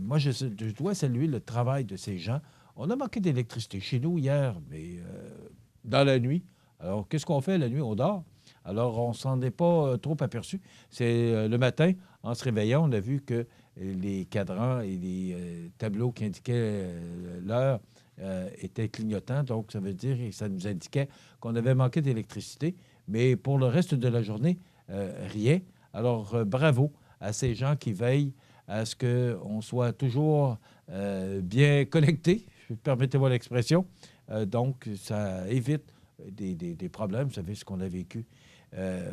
moi, je dois saluer le travail de ces gens. On a manqué d'électricité chez nous hier, mais dans la nuit. Alors, qu'est-ce qu'on fait la nuit? On dort. Alors, on ne s'en est pas trop aperçu. C'est le matin, en se réveillant, on a vu que les cadrans et les tableaux qui indiquaient l'heure étaient clignotants. Donc, ça veut dire que ça nous indiquait qu'on avait manqué d'électricité. Mais pour le reste de la journée, rien. Alors, bravo à ces gens qui veillent à ce qu'on soit toujours bien connecté, permettez-moi l'expression. Donc, ça évite des problèmes. Vous savez ce qu'on a vécu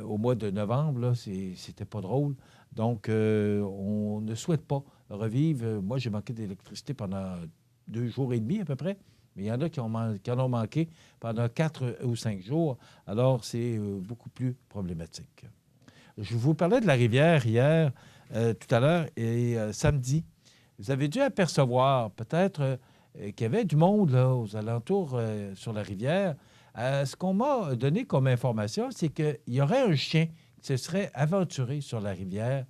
au mois de novembre, là, c'était pas drôle. Donc, on ne souhaite pas revivre. Moi, j'ai manqué d'électricité pendant 2 jours et demi à peu près. Mais il y en a qui en ont manqué pendant 4 ou 5 jours. Alors, c'est beaucoup plus problématique. Je vous parlais de la rivière hier, tout à l'heure, et samedi. Vous avez dû apercevoir peut-être qu'il y avait du monde là, aux alentours sur la rivière. Ce qu'on m'a donné comme information, c'est qu'il y aurait un chien qui se serait aventuré sur la rivière.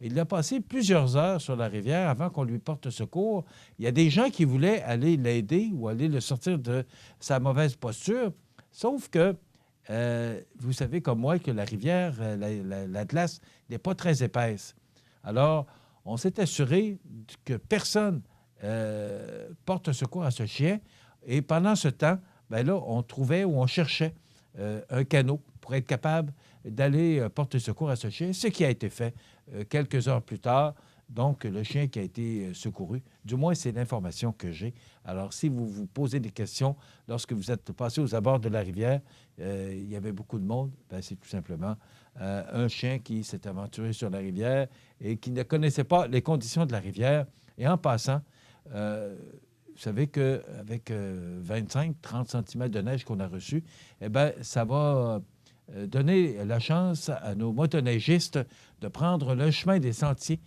Il a passé plusieurs heures sur la rivière avant qu'on lui porte secours. Il y a des gens qui voulaient aller l'aider ou aller le sortir de sa mauvaise posture, sauf que vous savez comme moi que la rivière, la glace n'est pas très épaisse. Alors, on s'est assuré que personne porte secours à ce chien. Et pendant ce temps, bien là, on trouvait ou on cherchait un canot pour être capable d'aller porter secours à ce chien, ce qui a été fait quelques heures plus tard. Donc, le chien qui a été secouru, du moins, c'est l'information que j'ai. Alors, si vous vous posez des questions lorsque vous êtes passé aux abords de la rivière, il y avait beaucoup de monde, bien, c'est tout simplement un chien qui s'est aventuré sur la rivière et qui ne connaissait pas les conditions de la rivière. Et en passant, vous savez qu'avec 25-30 cm de neige qu'on a reçu, eh bien, ça va donner la chance à nos motoneigistes de prendre le chemin des sentiers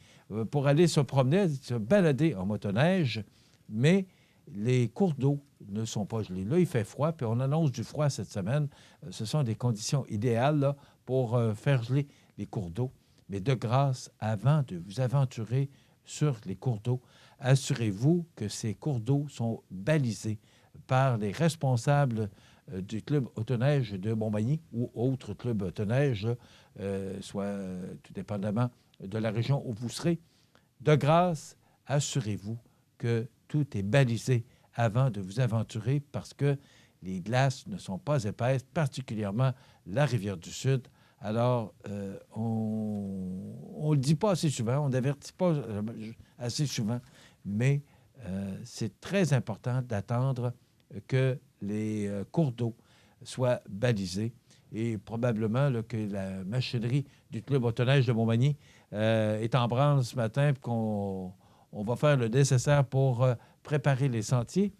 pour aller se promener, se balader en motoneige, mais les cours d'eau ne sont pas gelés. Là, il fait froid, puis on annonce du froid cette semaine. Ce sont des conditions idéales là, pour faire geler les cours d'eau. Mais de grâce, avant de vous aventurer sur les cours d'eau, assurez-vous que ces cours d'eau sont balisés par les responsables du club autoneige de Montmagny ou autre club autoneige, soit tout dépendamment de la région où vous serez. De grâce, assurez-vous que tout est balisé avant de vous aventurer parce que les glaces ne sont pas épaisses, particulièrement la rivière du Sud. Alors, on ne le dit pas assez souvent, on n'avertit pas assez souvent, mais c'est très important d'attendre que les cours d'eau soient balisés. Et probablement là, que la machinerie du club autoneige de Montmagny est en branle ce matin, puis qu'on va faire le nécessaire pour préparer les sentiers.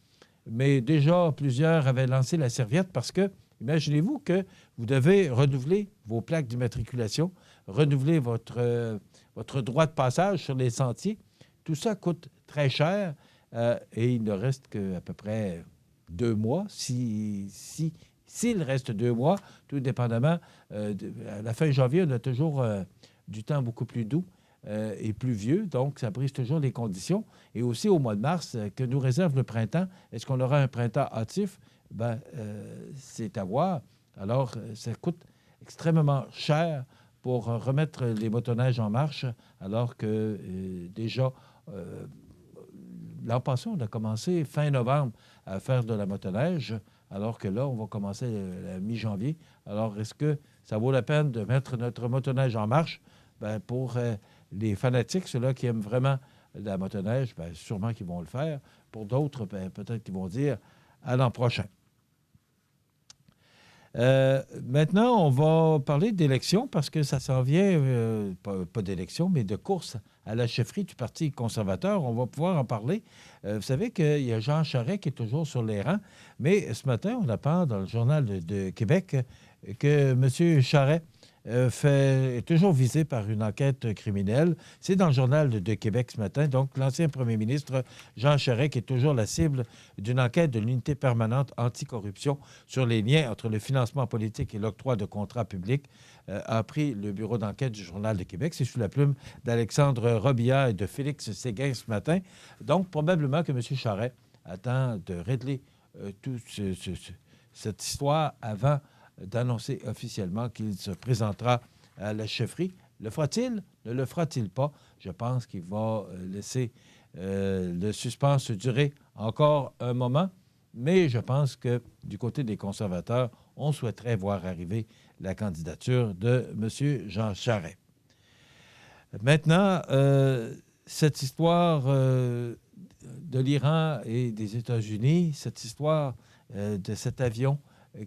Mais déjà, plusieurs avaient lancé la serviette parce que, imaginez-vous que vous devez renouveler vos plaques d'immatriculation, renouveler votre droit de passage sur les sentiers. Tout ça coûte très cher et il ne reste qu'à peu près 2 mois. S'il reste 2 mois, tout dépendamment, à la fin janvier, on a toujours du temps beaucoup plus doux et pluvieux, donc ça brise toujours les conditions. Et aussi au mois de mars, que nous réserve le printemps. Est-ce qu'on aura un printemps hâtif? Bien, c'est à voir. Alors, ça coûte extrêmement cher pour remettre les motoneiges en marche, alors que déjà, l'an passé, on a commencé fin novembre à faire de la motoneige, alors que là, on va commencer la mi-janvier. Alors, est-ce que ça vaut la peine de mettre notre motoneige en marche? Bien, pour les fanatiques, ceux-là qui aiment vraiment la motoneige, bien, sûrement qu'ils vont le faire. Pour d'autres, bien, peut-être qu'ils vont dire à l'an prochain. Maintenant, on va parler d'élections parce que ça s'en vient, pas d'élections, mais de course à la chefferie du Parti conservateur. On va pouvoir en parler. Vous savez qu'il y a Jean Charest qui est toujours sur les rangs, mais ce matin, on apprend dans le Journal de Québec que M. Charest est toujours visé par une enquête criminelle. C'est dans le Journal de Québec ce matin. Donc, l'ancien premier ministre Jean Charest, qui est toujours la cible d'une enquête de l'unité permanente anticorruption sur les liens entre le financement politique et l'octroi de contrats publics, a pris le bureau d'enquête du Journal de Québec. C'est sous la plume d'Alexandre Robillard et de Félix Séguin ce matin. Donc, probablement que M. Charest attend de régler toute cette histoire avant d'annoncer officiellement qu'il se présentera à la chefferie. Le fera-t-il? Ne le fera-t-il pas? Je pense qu'il va laisser le suspense durer encore un moment, mais je pense que du côté des conservateurs, on souhaiterait voir arriver la candidature de M. Jean Charest. Maintenant, cette histoire de l'Iran et des États-Unis, cette histoire de cet avion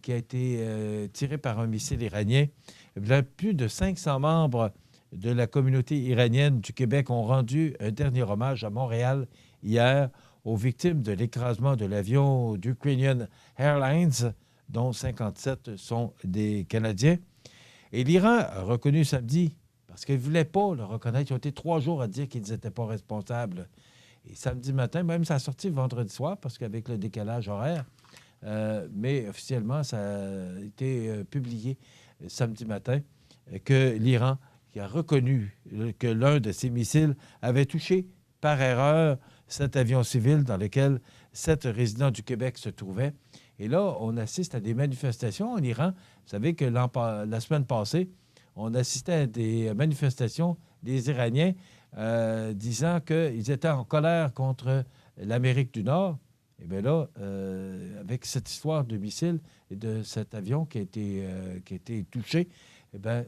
qui a été tiré par un missile iranien. Plus de 500 membres de la communauté iranienne du Québec ont rendu un dernier hommage à Montréal hier aux victimes de l'écrasement de l'avion d'Ukrainian Airlines, dont 57 sont des Canadiens. Et l'Iran a reconnu samedi, parce qu'ils ne voulaient pas le reconnaître, ils ont été 3 jours à dire qu'ils n'étaient pas responsables. Et samedi matin, même ça a sorti vendredi soir, parce qu'avec le décalage horaire, mais officiellement, ça a été publié samedi matin, que l'Iran qui a reconnu que l'un de ses missiles avait touché par erreur cet avion civil dans lequel 7 résidents du Québec se trouvaient. Et là, on assiste à des manifestations en Iran. Vous savez que la semaine passée, on assistait à des manifestations des Iraniens disant qu'ils étaient en colère contre l'Amérique du Nord. Et bien là, avec cette histoire de missile et de cet avion qui a été touché, eh bien,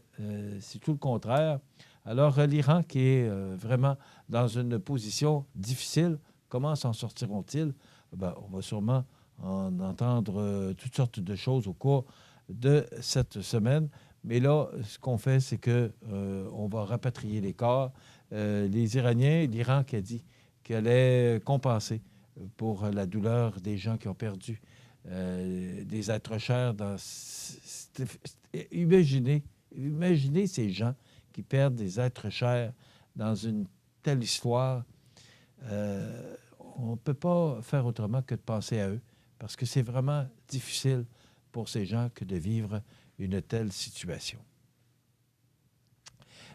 c'est tout le contraire. Alors, l'Iran, qui est vraiment dans une position difficile, comment s'en sortiront-ils? Bien, on va sûrement en entendre toutes sortes de choses au cours de cette semaine. Mais là, ce qu'on fait, c'est qu'on va rapatrier les corps. Les Iraniens, l'Iran qui a dit qu'il allait compenser pour la douleur des gens qui ont perdu des êtres chers. Imaginez ces gens qui perdent des êtres chers dans une telle histoire. On ne peut pas faire autrement que de penser à eux, parce que c'est vraiment difficile pour ces gens que de vivre une telle situation.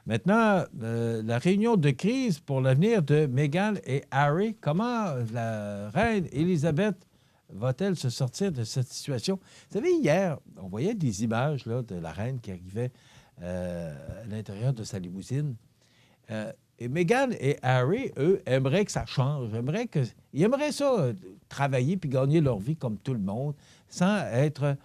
Maintenant, la réunion de crise pour l'avenir de Meghan et Harry. Comment la reine Élisabeth va-t-elle se sortir de cette situation? Vous savez, hier, on voyait des images là, de la reine qui arrivait à l'intérieur de sa limousine. Et Meghan et Harry, eux, aimeraient que ça change. Ils aimeraient ça, travailler puis gagner leur vie comme tout le monde, sans être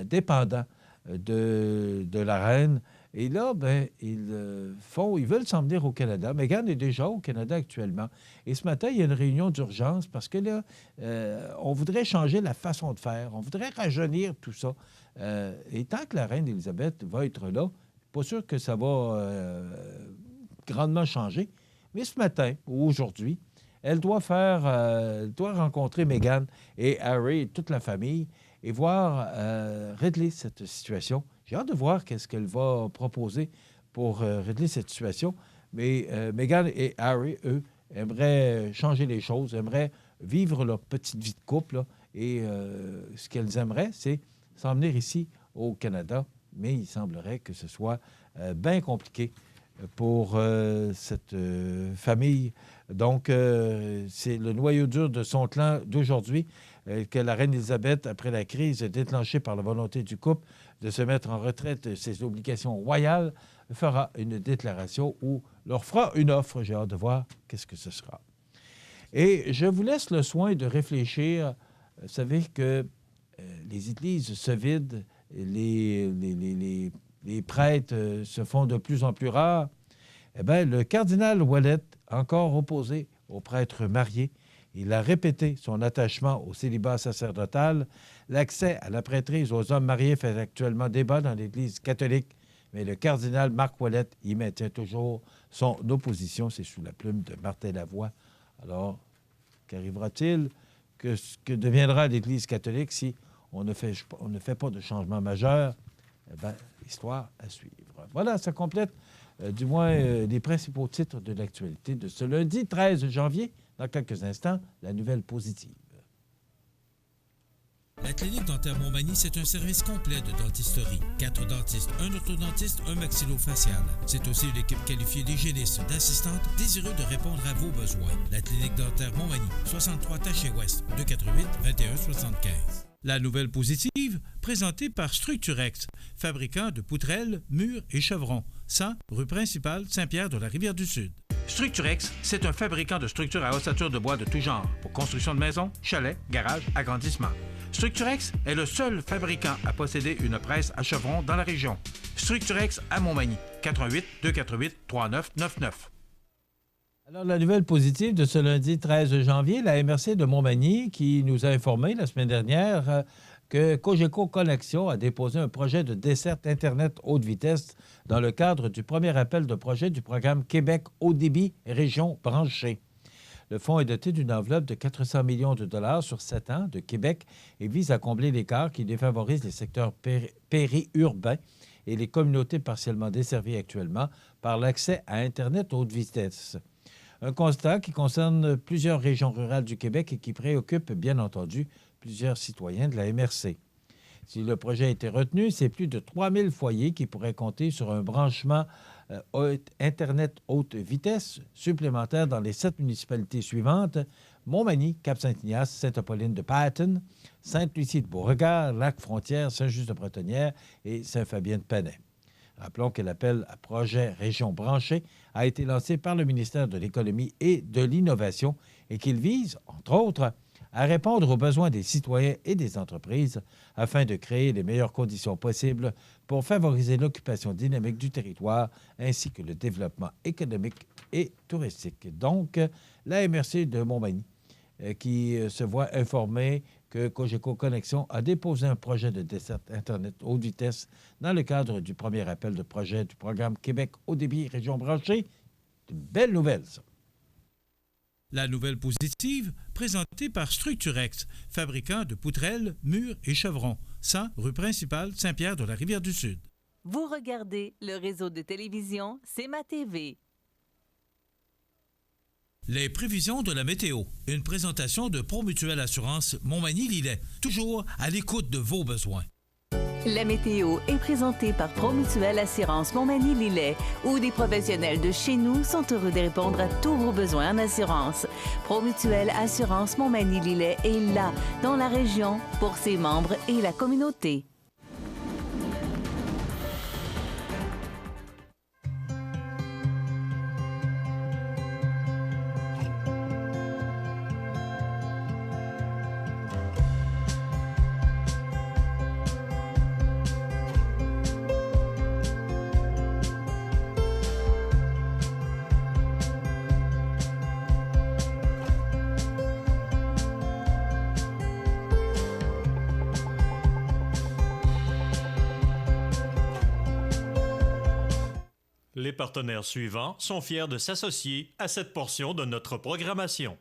dépendants de la reine. Et là, ben, ils veulent s'en venir au Canada. Meghan est déjà au Canada actuellement. Et ce matin, il y a une réunion d'urgence parce que là, on voudrait changer la façon de faire. On voudrait rajeunir tout ça. Et tant que la reine Élisabeth va être là, pas sûr que ça va grandement changer. Mais ce matin ou aujourd'hui, elle doit rencontrer Meghan et Harry et toute la famille et voir régler cette situation. J'ai hâte de voir qu'est-ce qu'elle va proposer pour régler cette situation. Mais Meghan et Harry, eux, aimeraient changer les choses, aimeraient vivre leur petite vie de couple. Là, et ce qu'elles aimeraient, c'est s'en venir ici au Canada. Mais il semblerait que ce soit bien compliqué pour cette famille. Donc, c'est le noyau dur de son clan d'aujourd'hui que la reine Élisabeth, après la crise déclenchée par la volonté du couple de se mettre en retraite de ses obligations royales, fera une déclaration ou leur fera une offre. J'ai hâte de voir qu'est-ce que ce sera. Et je vous laisse le soin de réfléchir. Vous savez que les églises se vident, les prêtres se font de plus en plus rares. Eh bien, le cardinal Ouellet, encore opposé aux prêtres mariés, il a répété son attachement au célibat sacerdotal. L'accès à la prêtrise aux hommes mariés fait actuellement débat dans l'Église catholique, mais le cardinal Marc Ouellet y maintient toujours son opposition. C'est sous la plume de Martin Lavoie. Alors, qu'arrivera-t-il? Que deviendra l'Église catholique si on ne fait pas de changement majeur? Eh bien, Histoire à suivre. Voilà, ça complète du moins les principaux titres de l'actualité de ce lundi 13 janvier. Dans quelques instants, la nouvelle positive. La clinique dentaire Montmagny, c'est un service complet de dentisterie. 4 dentistes, un orthodontiste, un maxillofacial. C'est aussi une équipe qualifiée d'hygiénistes, d'assistantes, désireux de répondre à vos besoins. La clinique dentaire Montmagny, 63 Taché-Ouest, 248-2175. La nouvelle positive, présentée par Structurex, fabricant de poutrelles, murs et chevrons. 100 rue principale Saint-Pierre de la Rivière-du-Sud. Structurex, c'est un fabricant de structures à ossature de bois de tout genre pour construction de maisons, chalets, garages, agrandissements. Structurex est le seul fabricant à posséder une presse à chevrons dans la région. Structurex à Montmagny, 88-248-3999. Alors, la nouvelle positive de ce lundi 13 janvier, la MRC de Montmagny qui nous a informé la semaine dernière que Cogeco Connexion a déposé un projet de desserte Internet haute vitesse dans le cadre du premier appel de projet du programme Québec haut débit région branchée. Le fonds est doté d'une enveloppe de 400 millions de dollars sur 7 ans de Québec et vise à combler l'écart qui défavorise les secteurs périurbains et les communautés partiellement desservies actuellement par l'accès à Internet haute vitesse. Un constat qui concerne plusieurs régions rurales du Québec et qui préoccupe, bien entendu, plusieurs citoyens de la MRC. Si le projet a été retenu, c'est plus de 3000 foyers qui pourraient compter sur un branchement Internet haute vitesse supplémentaire dans les 7 municipalités suivantes: Montmagny, Cap-Saint-Ignace, Sainte-Apolline-de-Paton, Sainte-Lucie-de-Beauregard, Lac-Frontière, Saint-Just-de-Bretonnière et Saint-Fabien-de-Panay. Rappelons que l'appel à projet Région branchée a été lancé par le ministère de l'Économie et de l'Innovation et qu'il vise, entre autres, à répondre aux besoins des citoyens et des entreprises afin de créer les meilleures conditions possibles pour favoriser l'occupation dynamique du territoire ainsi que le développement économique et touristique. Donc, la MRC de Montmagny qui se voit informée que Cogeco Connexion a déposé un projet de desserte Internet haute vitesse dans le cadre du premier appel de projet du programme Québec haut débit région branchée. C'est une belle nouvelle, ça. La nouvelle positive, présentée par Structurex, fabricant de poutrelles, murs et chevrons. 100 rue principale Saint-Pierre de la Rivière-du-Sud. Vous regardez le réseau de télévision C'est ma TV. Les prévisions de la météo. Une présentation de Promutuelle Assurance Montmagny-Lillet. Toujours à l'écoute de vos besoins. La météo est présentée par Promutuelle Assurance Montmagny-Lillet, où des professionnels de chez nous sont heureux de répondre à tous vos besoins en assurance. Promutuelle Assurance Montmagny-Lillet est là, dans la région, pour ses membres et la communauté. Les partenaires suivants sont fiers de s'associer à cette portion de notre programmation.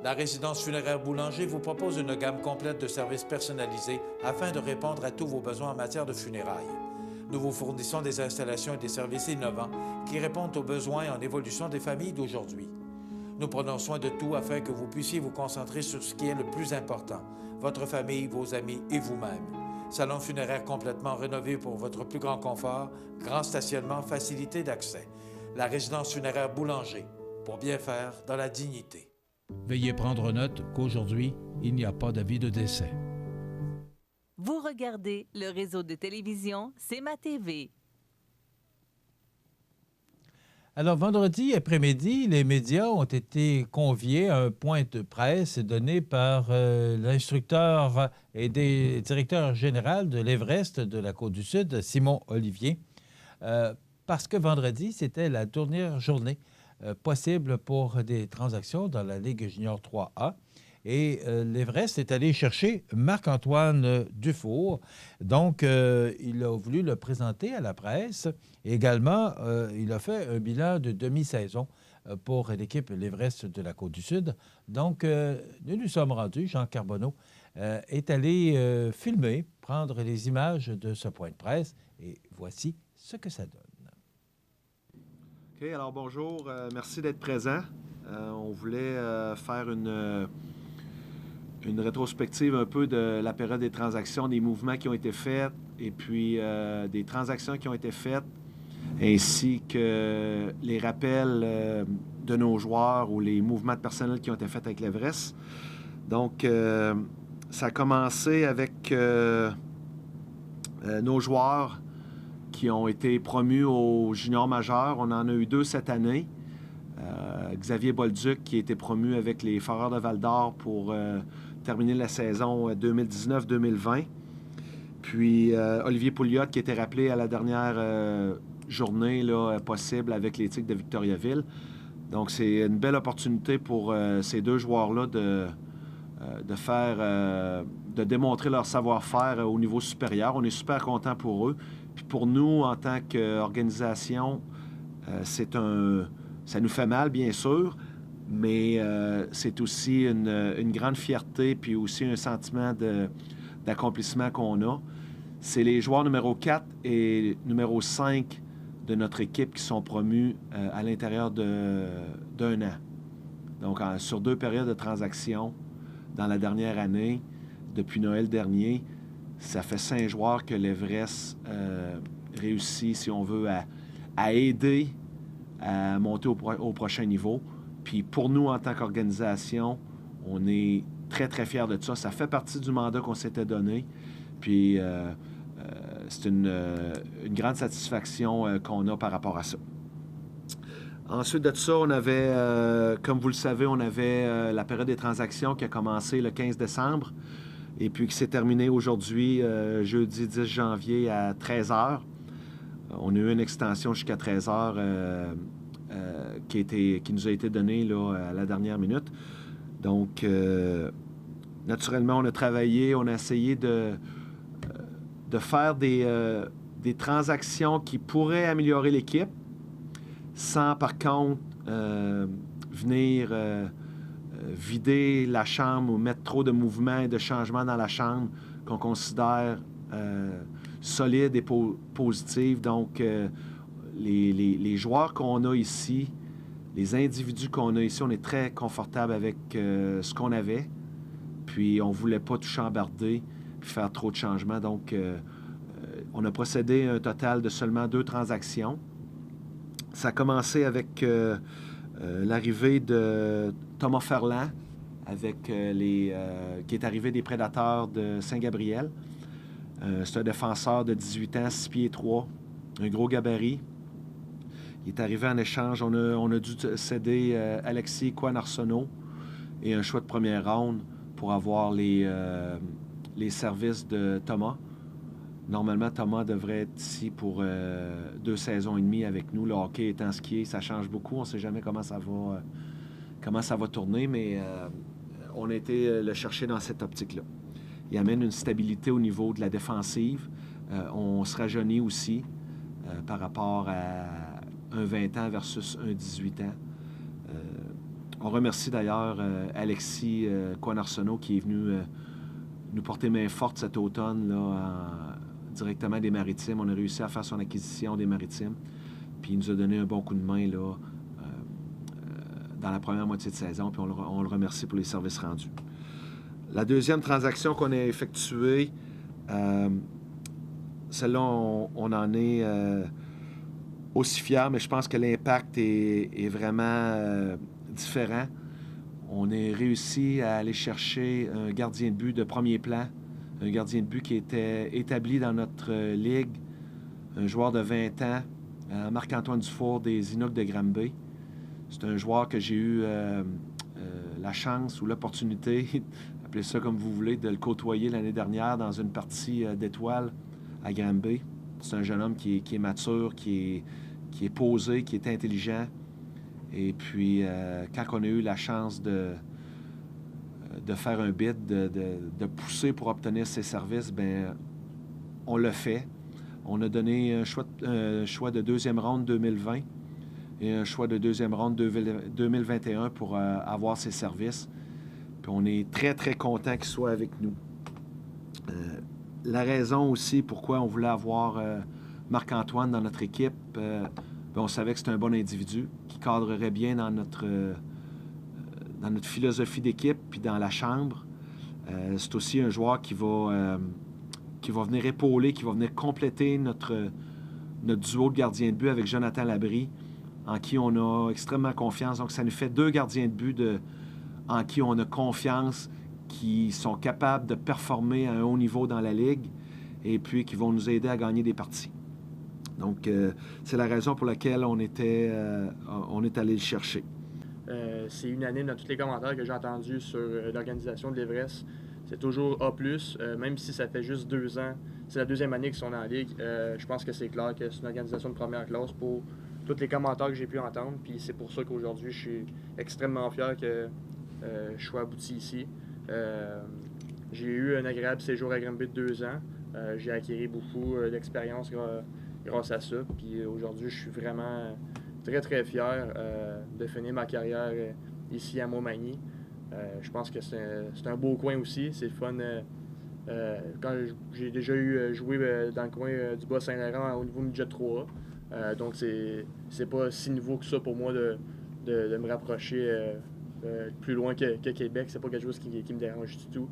La résidence funéraire Boulanger vous propose une gamme complète de services personnalisés afin de répondre à tous vos besoins en matière de funérailles. Nous vous fournissons des installations et des services innovants qui répondent aux besoins en évolution des familles d'aujourd'hui. Nous prenons soin de tout afin que vous puissiez vous concentrer sur ce qui est le plus important, votre famille, vos amis et vous-même. Salon funéraire complètement rénové pour votre plus grand confort, grand stationnement, facilité d'accès. La résidence funéraire Boulanger, pour bien faire dans la dignité. Veuillez prendre note qu'aujourd'hui, il n'y a pas d'avis de décès. Vous regardez le réseau de télévision C'est ma TV. Alors, vendredi après-midi, les médias ont été conviés à un point de presse donné par l'instructeur et directeur général de l'Everest de la Côte-du-Sud, Simon Olivier, parce que vendredi, c'était la dernière journée possible pour des transactions dans la Ligue junior 3A. Et l'Everest est allé chercher Marc-Antoine Dufour. Donc, il a voulu le présenter à la presse. Également, il a fait un bilan de demi-saison pour l'équipe l'Everest de la Côte-du-Sud. Donc, nous nous sommes rendus, Jean Carbonneau est allé filmer, prendre les images de ce point de presse. Et voici ce que ça donne. OK, alors bonjour. Merci d'être présent. On voulait faire une rétrospective un peu de la période des transactions, des mouvements qui ont été faits et puis des transactions qui ont été faites, ainsi que les rappels de nos joueurs ou les mouvements de personnel qui ont été faits avec l'Everest. Donc, ça a commencé avec nos joueurs qui ont été promus au junior majeur. On en a eu 2 cette année. Xavier Bolduc qui a été promu avec les Foreurs de Val-d'Or pour terminer la saison 2019-2020. Puis Olivier Pouliot qui a été rappelé à la dernière journée là, possible avec les Tigres de Victoriaville. Donc c'est une belle opportunité pour ces 2 joueurs-là de démontrer leur savoir-faire au niveau supérieur. On est super contents pour eux. Puis pour nous, en tant qu'organisation, ça nous fait mal, bien sûr, mais c'est aussi une grande fierté puis aussi un sentiment d'accomplissement qu'on a. C'est les joueurs numéro 4 et numéro 5 de notre équipe qui sont promus à l'intérieur d'un an. Donc, sur 2 périodes de transaction dans la dernière année, depuis Noël dernier, ça fait 5 joueurs que l'Everest réussit, si on veut, à aider à monter au prochain niveau. Puis pour nous, en tant qu'organisation, on est très, très fiers de ça. Ça fait partie du mandat qu'on s'était donné. Puis c'est une grande satisfaction qu'on a par rapport à ça. Ensuite de ça, on avait, comme vous le savez, on avait la période des transactions qui a commencé le 15 décembre et puis qui s'est terminée aujourd'hui, jeudi 10 janvier à 13h. On a eu une extension jusqu'à 13h qui nous a été donnée là, à la dernière minute. Donc, naturellement, on a travaillé, on a essayé de faire des transactions qui pourraient améliorer l'équipe, sans, par contre, venir vider la chambre ou mettre trop de mouvements et de changements dans la chambre qu'on considère solide et positive. Donc, les joueurs qu'on a ici, les individus qu'on a ici, on est très confortable avec ce qu'on avait. Puis, on ne voulait pas tout chambarder puis faire trop de changements. Donc, on a procédé à un total de seulement 2 transactions. Ça a commencé avec l'arrivée de Thomas Ferland, avec qui est arrivé des Prédateurs de Saint-Gabriel. C'est un défenseur de 18 ans, 6 pieds 3, un gros gabarit. Il est arrivé en échange. On a dû céder Alexis Kouan-Arsenault et un choix de première ronde pour avoir les services de Thomas. Normalement, Thomas devrait être ici pour 2 saisons et demie avec nous. Le hockey étant skié, ça change beaucoup. On ne sait jamais comment ça va tourner, mais on a été le chercher dans cette optique-là. Il amène une stabilité au niveau de la défensive. On se rajeunit aussi par rapport à un 20 ans versus un 18 ans. On remercie d'ailleurs Alexis Kouan-Arsenault qui est venu nous porter main forte cet automne là, directement des Maritimes. On a réussi à faire son acquisition des Maritimes. Puis il nous a donné un bon coup de main là, dans la première moitié de saison. Puis on le remercie pour les services rendus. La deuxième transaction qu'on a effectuée, Celle-là, on en est aussi fiers, mais je pense que l'impact est vraiment différent. On a réussi à aller chercher un gardien de but de premier plan, un gardien de but qui était établi dans notre ligue, un joueur de 20 ans, Marc-Antoine Dufour des Inuks de Granby. C'est un joueur que j'ai eu la chance ou l'opportunité, appelez ça comme vous voulez, de le côtoyer l'année dernière dans une partie d'étoiles à Granby. C'est un jeune homme qui est mature, qui est posé, qui est intelligent. Et puis, quand on a eu la chance de faire un bid, de pousser pour obtenir ses services, bien, on l'a fait. On a donné un choix de deuxième ronde 2020 et un choix de deuxième ronde 2021 pour avoir ses services. Puis on est très, très content qu'il soit avec nous. La raison aussi pourquoi on voulait avoir Marc-Antoine dans notre équipe, on savait que c'était un bon individu qui cadrerait bien dans notre philosophie d'équipe puis dans la chambre. C'est aussi un joueur qui va venir épauler, qui va venir compléter notre duo de gardiens de but avec Jonathan Labrie, en qui on a extrêmement confiance. Donc, ça nous fait 2 gardiens de but en qui on a confiance, qui sont capables de performer à un haut niveau dans la Ligue et puis qui vont nous aider à gagner des parties. Donc, c'est la raison pour laquelle on est allé le chercher. C'est unanime dans tous les commentaires que j'ai entendus sur l'organisation de l'Everest. C'est toujours A+, même si ça fait juste 2 ans. C'est la 2e année qu'ils sont dans la Ligue. Je pense que c'est clair que c'est une organisation de première classe pour tous les commentaires que j'ai pu entendre. Puis c'est pour ça qu'aujourd'hui, je suis extrêmement fier que je sois abouti ici. J'ai eu un agréable séjour à Granby de 2 ans. J'ai acquis beaucoup d'expérience grâce à ça. Puis aujourd'hui, je suis vraiment très, très fier de finir ma carrière ici à Montmagny. Je pense que c'est un beau coin aussi. C'est le fun. Quand j'ai déjà joué dans le coin du Bas-Saint-Laurent au niveau midget 3A. Donc, c'est pas si nouveau que ça pour moi de me rapprocher plus loin que Québec. C'est pas quelque chose qui me dérange du tout.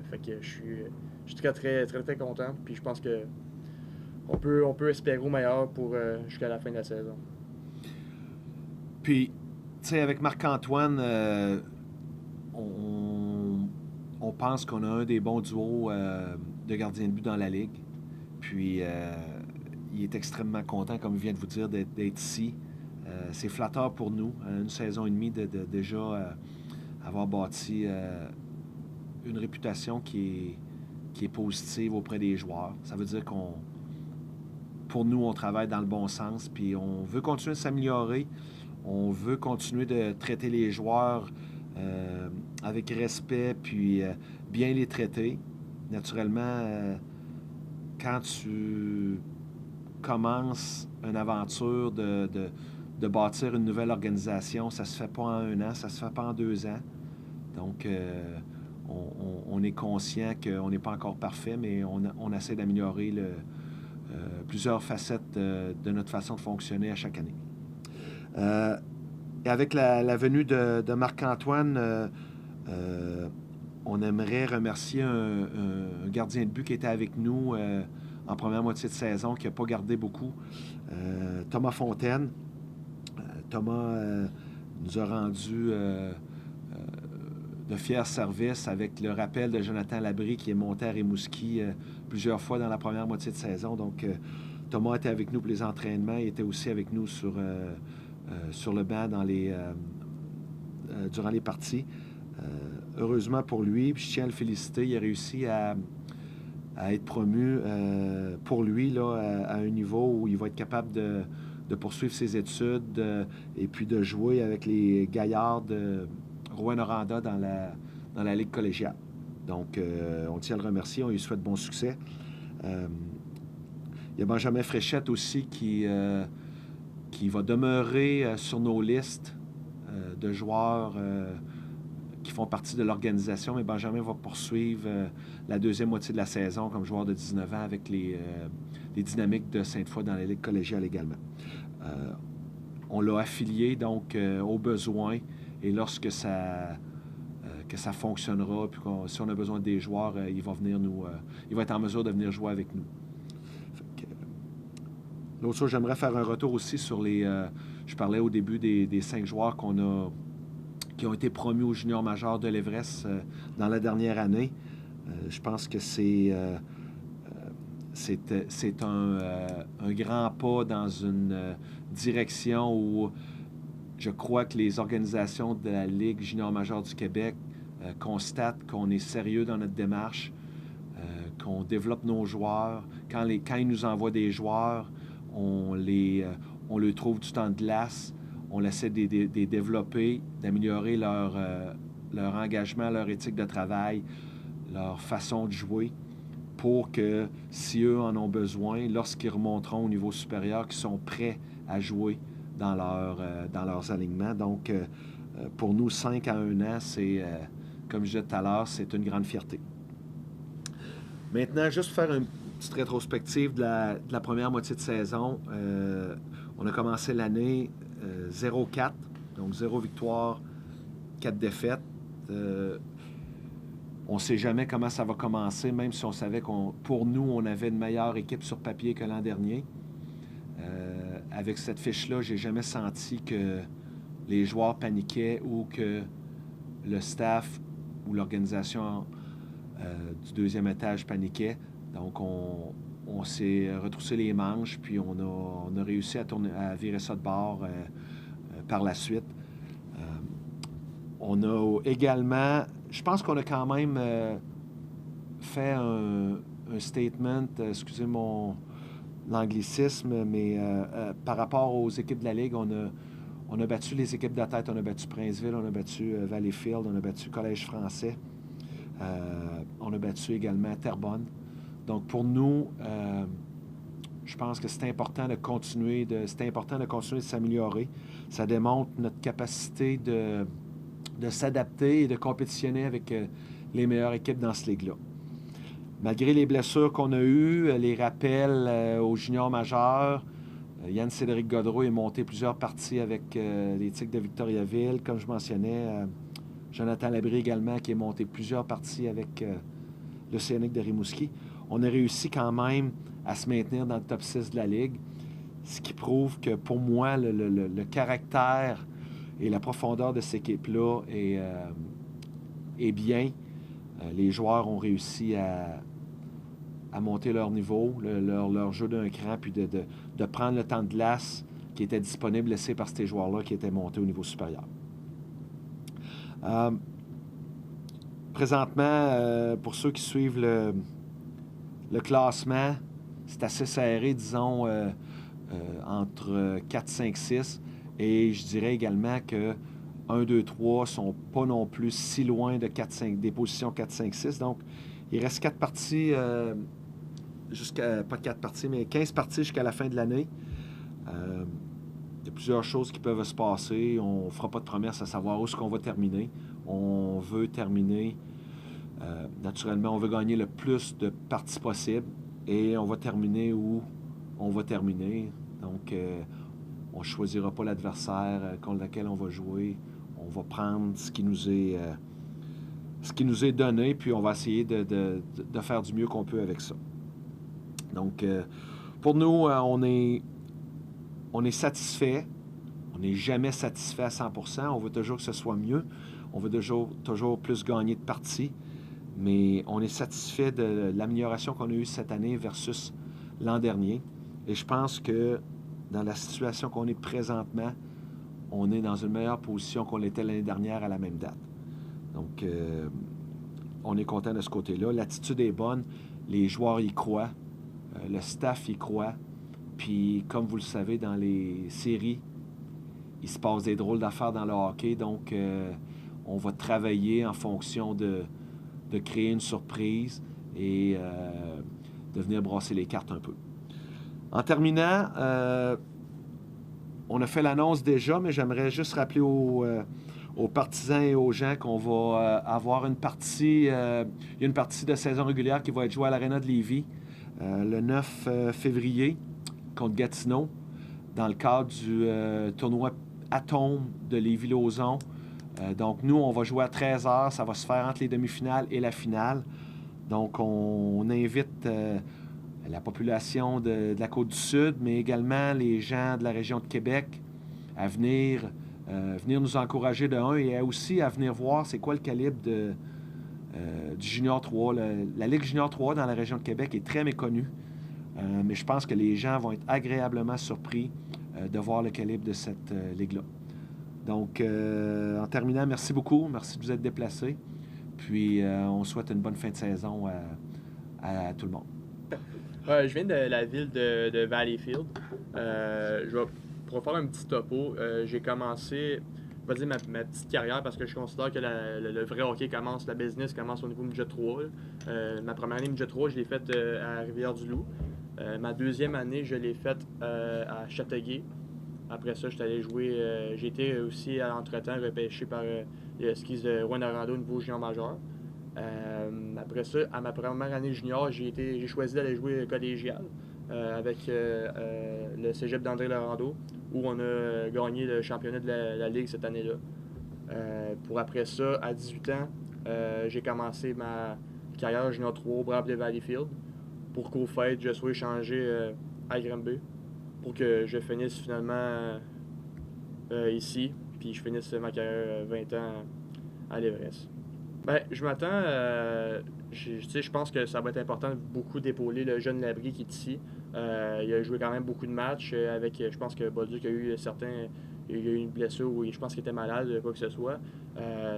Fait que je suis très, très, très, très content. Puis je pense que on peut espérer au meilleur pour jusqu'à la fin de la saison. Puis, tu sais, avec Marc-Antoine, on pense qu'on a un des bons duos de gardiens de but dans la Ligue. Puis, il est extrêmement content, comme il vient de vous dire, d'être ici. C'est flatteur pour nous, une saison et demie de déjà avoir bâti une réputation qui est positive auprès des joueurs. Ça veut dire pour nous, on travaille dans le bon sens, puis on veut continuer de s'améliorer. On veut continuer de traiter les joueurs avec respect, puis bien les traiter. Naturellement, quand tu commences une aventure de bâtir une nouvelle organisation, ça se fait pas en 1 an, ça se fait pas en 2 ans. Donc, on est conscient qu'on n'est pas encore parfait, mais on essaie d'améliorer plusieurs facettes de notre façon de fonctionner à chaque année. Et avec la venue de Marc-Antoine, on aimerait remercier un gardien de but qui était avec nous en première moitié de saison, qui n'a pas gardé beaucoup, Thomas Fontaine. Thomas nous a rendu de fiers services avec le rappel de Jonathan Labrie qui est monté à Rimouski plusieurs fois dans la première moitié de saison. Donc, Thomas était avec nous pour les entraînements. Il était aussi avec nous sur le banc durant les parties. Heureusement pour lui, puis je tiens à le féliciter, il a réussi à être promu pour lui là, à un niveau où il va être capable de poursuivre ses études et puis de jouer avec les gaillards de Rouyn-Noranda dans la Ligue collégiale. Donc, on tient à le remercier, on lui souhaite bon succès. Il y a Benjamin Fréchette aussi qui va demeurer sur nos listes de joueurs qui font partie de l'organisation, mais Benjamin va poursuivre la deuxième moitié de la saison comme joueur de 19 ans avec les Dynamiques de Sainte-Foy dans la Ligue collégiale également. On l'a affilié donc au besoin, et lorsque que ça fonctionnera, puis si on a besoin des joueurs, il va être en mesure de venir jouer avec nous. L'autre chose, j'aimerais faire un retour aussi sur je parlais au début des 5 joueurs qui ont été promus au junior majeur de l'Everest dans la dernière année. Je pense que c'est un grand pas dans une direction où je crois que les organisations de la Ligue junior majeure du Québec constatent qu'on est sérieux dans notre démarche, qu'on développe nos joueurs. Quand ils nous envoient des joueurs, on leur trouve du temps de glace, on essaie de les développer, d'améliorer leur engagement, leur éthique de travail, leur façon de jouer, pour que, si eux en ont besoin, lorsqu'ils remonteront au niveau supérieur, qu'ils sont prêts à jouer dans leurs alignements. Donc, pour nous, 5 à 1 an, c'est, comme je disais tout à l'heure, c'est une grande fierté. Maintenant, juste faire une petite rétrospective de la première moitié de saison. On a commencé l'année 0-4, donc 0 victoire, 4 défaites. On ne sait jamais comment ça va commencer, même si on savait pour nous, on avait une meilleure équipe sur papier que l'an dernier. Avec cette fiche-là, j'ai jamais senti que les joueurs paniquaient ou que le staff ou l'organisation du deuxième étage paniquait. Donc, on s'est retroussé les manches, puis on a réussi à virer ça de bord par la suite. On a également... Je pense qu'on a quand même fait un statement, excusez l'anglicisme, mais par rapport aux équipes de la Ligue, on a battu les équipes de tête. On a battu Princeville, on a battu Valleyfield, on a battu Collège français. On a battu également Terrebonne. Donc, pour nous, je pense que c'est important de continuer de s'améliorer. Ça démontre notre capacité de s'adapter et de compétitionner avec les meilleures équipes dans cette ligue-là. Malgré les blessures qu'on a eues, les rappels aux juniors majeurs, Yann-Cédric Godreau est monté plusieurs parties avec les Tigres de Victoriaville. Comme je mentionnais, Jonathan Labrie également, qui est monté plusieurs parties avec l'Océanique de Rimouski. On a réussi quand même à se maintenir dans le top 6 de la Ligue, ce qui prouve que pour moi, le caractère et la profondeur de cette équipe-là est bien. Les joueurs ont réussi à monter leur niveau, leur jeu d'un cran, puis de prendre le temps de glace qui était disponible laissé par ces joueurs-là qui étaient montés au niveau supérieur. Présentement, pour ceux qui suivent le classement, c'est assez serré, disons, entre 4, 5, 6. Et je dirais également que 1, 2, 3 ne sont pas non plus si loin de 4, 5, des positions 4, 5, 6. Donc, il reste 4 parties, pas 4 parties, mais 15 parties jusqu'à la fin de l'année. Il y a plusieurs choses qui peuvent se passer. On ne fera pas de promesses à savoir où est-ce qu'on va terminer. On veut terminer, naturellement, on veut gagner le plus de parties possible et on va terminer où on va terminer. Donc, on ne choisira pas l'adversaire contre lequel on va jouer. On va prendre ce qui nous est donné, puis on va essayer de faire du mieux qu'on peut avec ça. Donc, pour nous, on est satisfait. On n'est jamais satisfait à 100%. On veut toujours que ce soit mieux. On veut toujours plus gagner de parties. Mais on est satisfait de l'amélioration qu'on a eue cette année versus l'an dernier. Et je pense que dans la situation qu'on est présentement, on est dans une meilleure position qu'on l'était l'année dernière à la même date. Donc, on est content de ce côté-là. L'attitude est bonne. Les joueurs y croient. Le staff y croit. Puis, comme vous le savez, dans les séries, il se passe des drôles d'affaires dans le hockey. Donc, on va travailler en fonction de créer une surprise et de venir brasser les cartes un peu. En terminant, on a fait l'annonce déjà, mais j'aimerais juste rappeler aux partisans et aux gens qu'on va avoir une partie, il y a une partie de saison régulière qui va être jouée à l'Arena de Lévis le 9 février contre Gatineau dans le cadre du tournoi Atome de Lévis-Lauzon. Donc, nous, on va jouer à 13h. Ça va se faire entre les demi-finales et la finale. Donc, on invite la population de la Côte-du-Sud, mais également les gens de la région de Québec à venir nous encourager de un et aussi à venir voir c'est quoi le calibre du Junior 3. La Ligue Junior 3 dans la région de Québec est très méconnue, mais je pense que les gens vont être agréablement surpris de voir le calibre de cette ligue-là. Donc, en terminant, merci beaucoup. Merci de vous être déplacés. Puis, on souhaite une bonne fin de saison à tout le monde. Je viens de la ville de Valleyfield. Pour faire un petit topo, j'ai commencé, on va dire, ma petite carrière parce que je considère que le vrai hockey commence, la business commence au niveau midget 3. Ma première année midget 3, je l'ai faite à Rivière-du-Loup. Ma deuxième année, je l'ai faite à Châteauguay. Après ça, j'étais allé jouer. J'ai été aussi, entre-temps, repêché par les Skis de Rouyn-Noranda au niveau junior majeur. Après ça, à ma première année junior, j'ai choisi d'aller jouer collégial avec le cégep d'André Laurando, où on a gagné le championnat de la Ligue cette année-là. Pour après ça, à 18 ans, j'ai commencé ma carrière junior 3 au Braves de Valleyfield pour qu'au fait, je sois échangé à Granby, pour que je finisse finalement ici, puis je finisse ma carrière 20 ans à l'Everest. Ben, je m'attends, je pense que ça va être important de beaucoup d'épauler le jeune Labrie qui est ici. Il a joué quand même beaucoup de matchs avec, je pense que Bolduc a eu il y a eu une blessure ou je pense qu'il était malade, quoi que ce soit.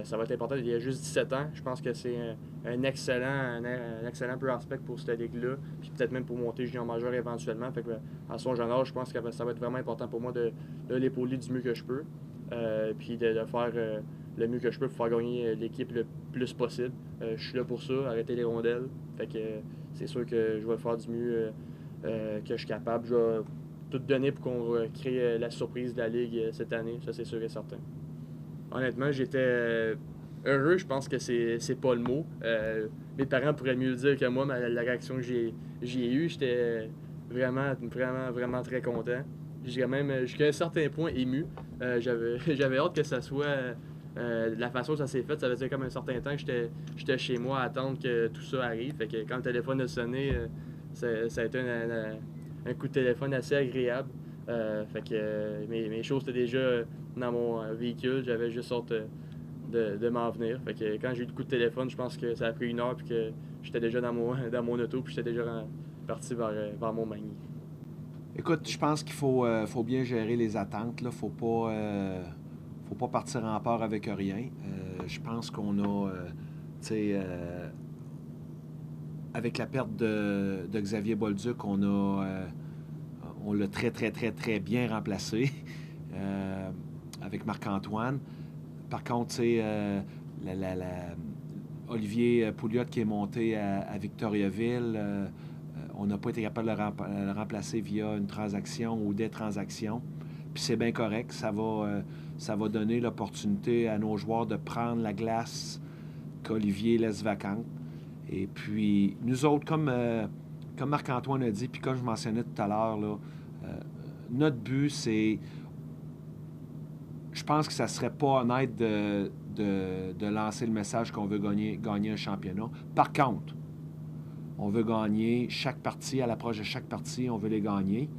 Ça va être important, il a juste 17 ans. Je pense que c'est un excellent prospect pour cette ligue-là, puis peut-être même pour monter junior majeur éventuellement. Fait que, à son jeune âge, je pense que ça va être vraiment important pour moi de l'épauler du mieux que je peux, puis de faire le mieux que je peux pour faire gagner l'équipe le plus possible. Je suis là pour ça, arrêter les rondelles. Fait que c'est sûr que je vais faire du mieux que je suis capable. Je vais tout donner pour qu'on crée la surprise de la Ligue cette année, ça c'est sûr et certain. Honnêtement, j'étais heureux, je pense que c'est pas le mot. Mes parents pourraient mieux le dire que moi, mais la réaction que j'ai eue, j'étais vraiment très content. J'ai même, jusqu'à un certain point, ému. J'avais hâte que ça soit la façon dont ça s'est fait. Ça faisait comme un certain temps que j'étais chez moi à attendre que tout ça arrive. Fait que quand le téléphone a sonné, ça a été un coup de téléphone assez agréable. Fait que mes choses étaient déjà dans mon véhicule. J'avais juste hâte de m'en venir. Fait que quand j'ai eu le coup de téléphone, je pense que ça a pris 1 heure puis que j'étais déjà dans mon auto puis j'étais déjà parti vers Montmagny. Écoute, je pense qu'il faut bien gérer les attentes. Il ne faut pas partir en peur avec rien. Je pense qu'on a, avec la perte de Xavier Bolduc, on l'a très bien remplacé avec Marc-Antoine. Par contre, Olivier Pouliot qui est monté à Victoriaville, on n'a pas été capable de le remplacer via une transaction ou des transactions. Puis c'est bien correct. Ça va donner l'opportunité à nos joueurs de prendre la glace qu'Olivier laisse vacante. Et puis, nous autres, comme Marc-Antoine a dit, puis comme je mentionnais tout à l'heure, là, notre but, c'est... Je pense que ça ne serait pas honnête de lancer le message qu'on veut gagner un championnat. Par contre, on veut gagner chaque partie, à l'approche de chaque partie, on veut les gagner.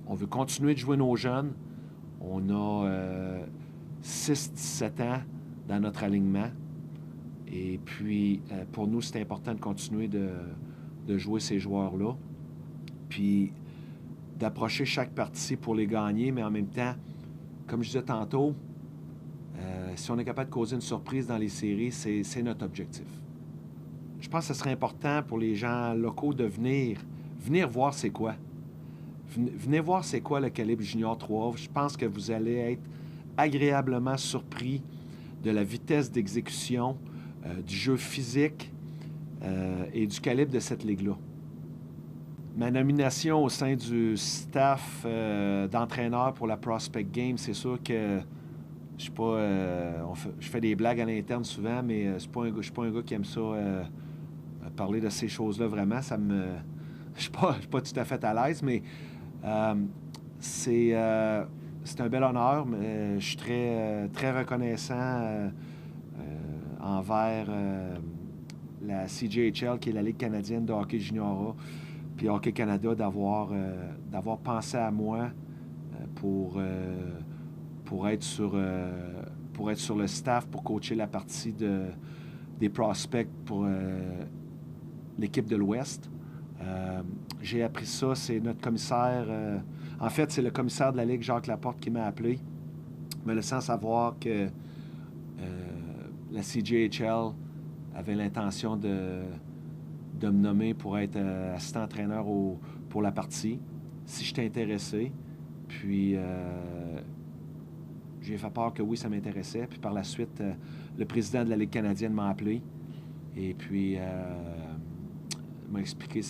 On veut continuer de jouer nos jeunes. On a 6-17 ans dans notre alignement. Et puis, pour nous, c'est important de continuer de jouer ces joueurs-là. Puis, d'approcher chaque partie pour les gagner, mais en même temps, comme je disais tantôt, si on est capable de causer une surprise dans les séries, c'est notre objectif. Je pense que ce serait important pour les gens locaux de venir voir c'est quoi. Venez voir c'est quoi le calibre Junior 3. Je pense que vous allez être agréablement surpris de la vitesse d'exécution, du jeu physique et du calibre de cette ligue-là. Ma nomination au sein du staff d'entraîneur pour la Prospect Game, c'est sûr que je suis pas... je fais des blagues à l'interne souvent, mais je ne suis pas un gars qui aime ça parler de ces choses-là vraiment. Je ne suis pas tout à fait à l'aise, mais c'est c'est un bel honneur, mais je suis très reconnaissant envers la CJHL, qui est la Ligue canadienne de hockey junior, puis Hockey Canada, d'avoir pensé à moi pour être sur le staff, pour coacher la partie des prospects pour l'équipe de l'Ouest. J'ai appris ça, c'est notre commissaire... en fait, c'est le commissaire de la Ligue, Jacques Laporte, qui m'a appelé, me laissant savoir que la CJHL avait l'intention de me nommer pour être assistant-entraîneur pour la partie, si j'étais intéressé. Puis, j'ai fait part que oui, ça m'intéressait. Puis par la suite, le président de la Ligue canadienne m'a appelé. Et puis, m'a expliqué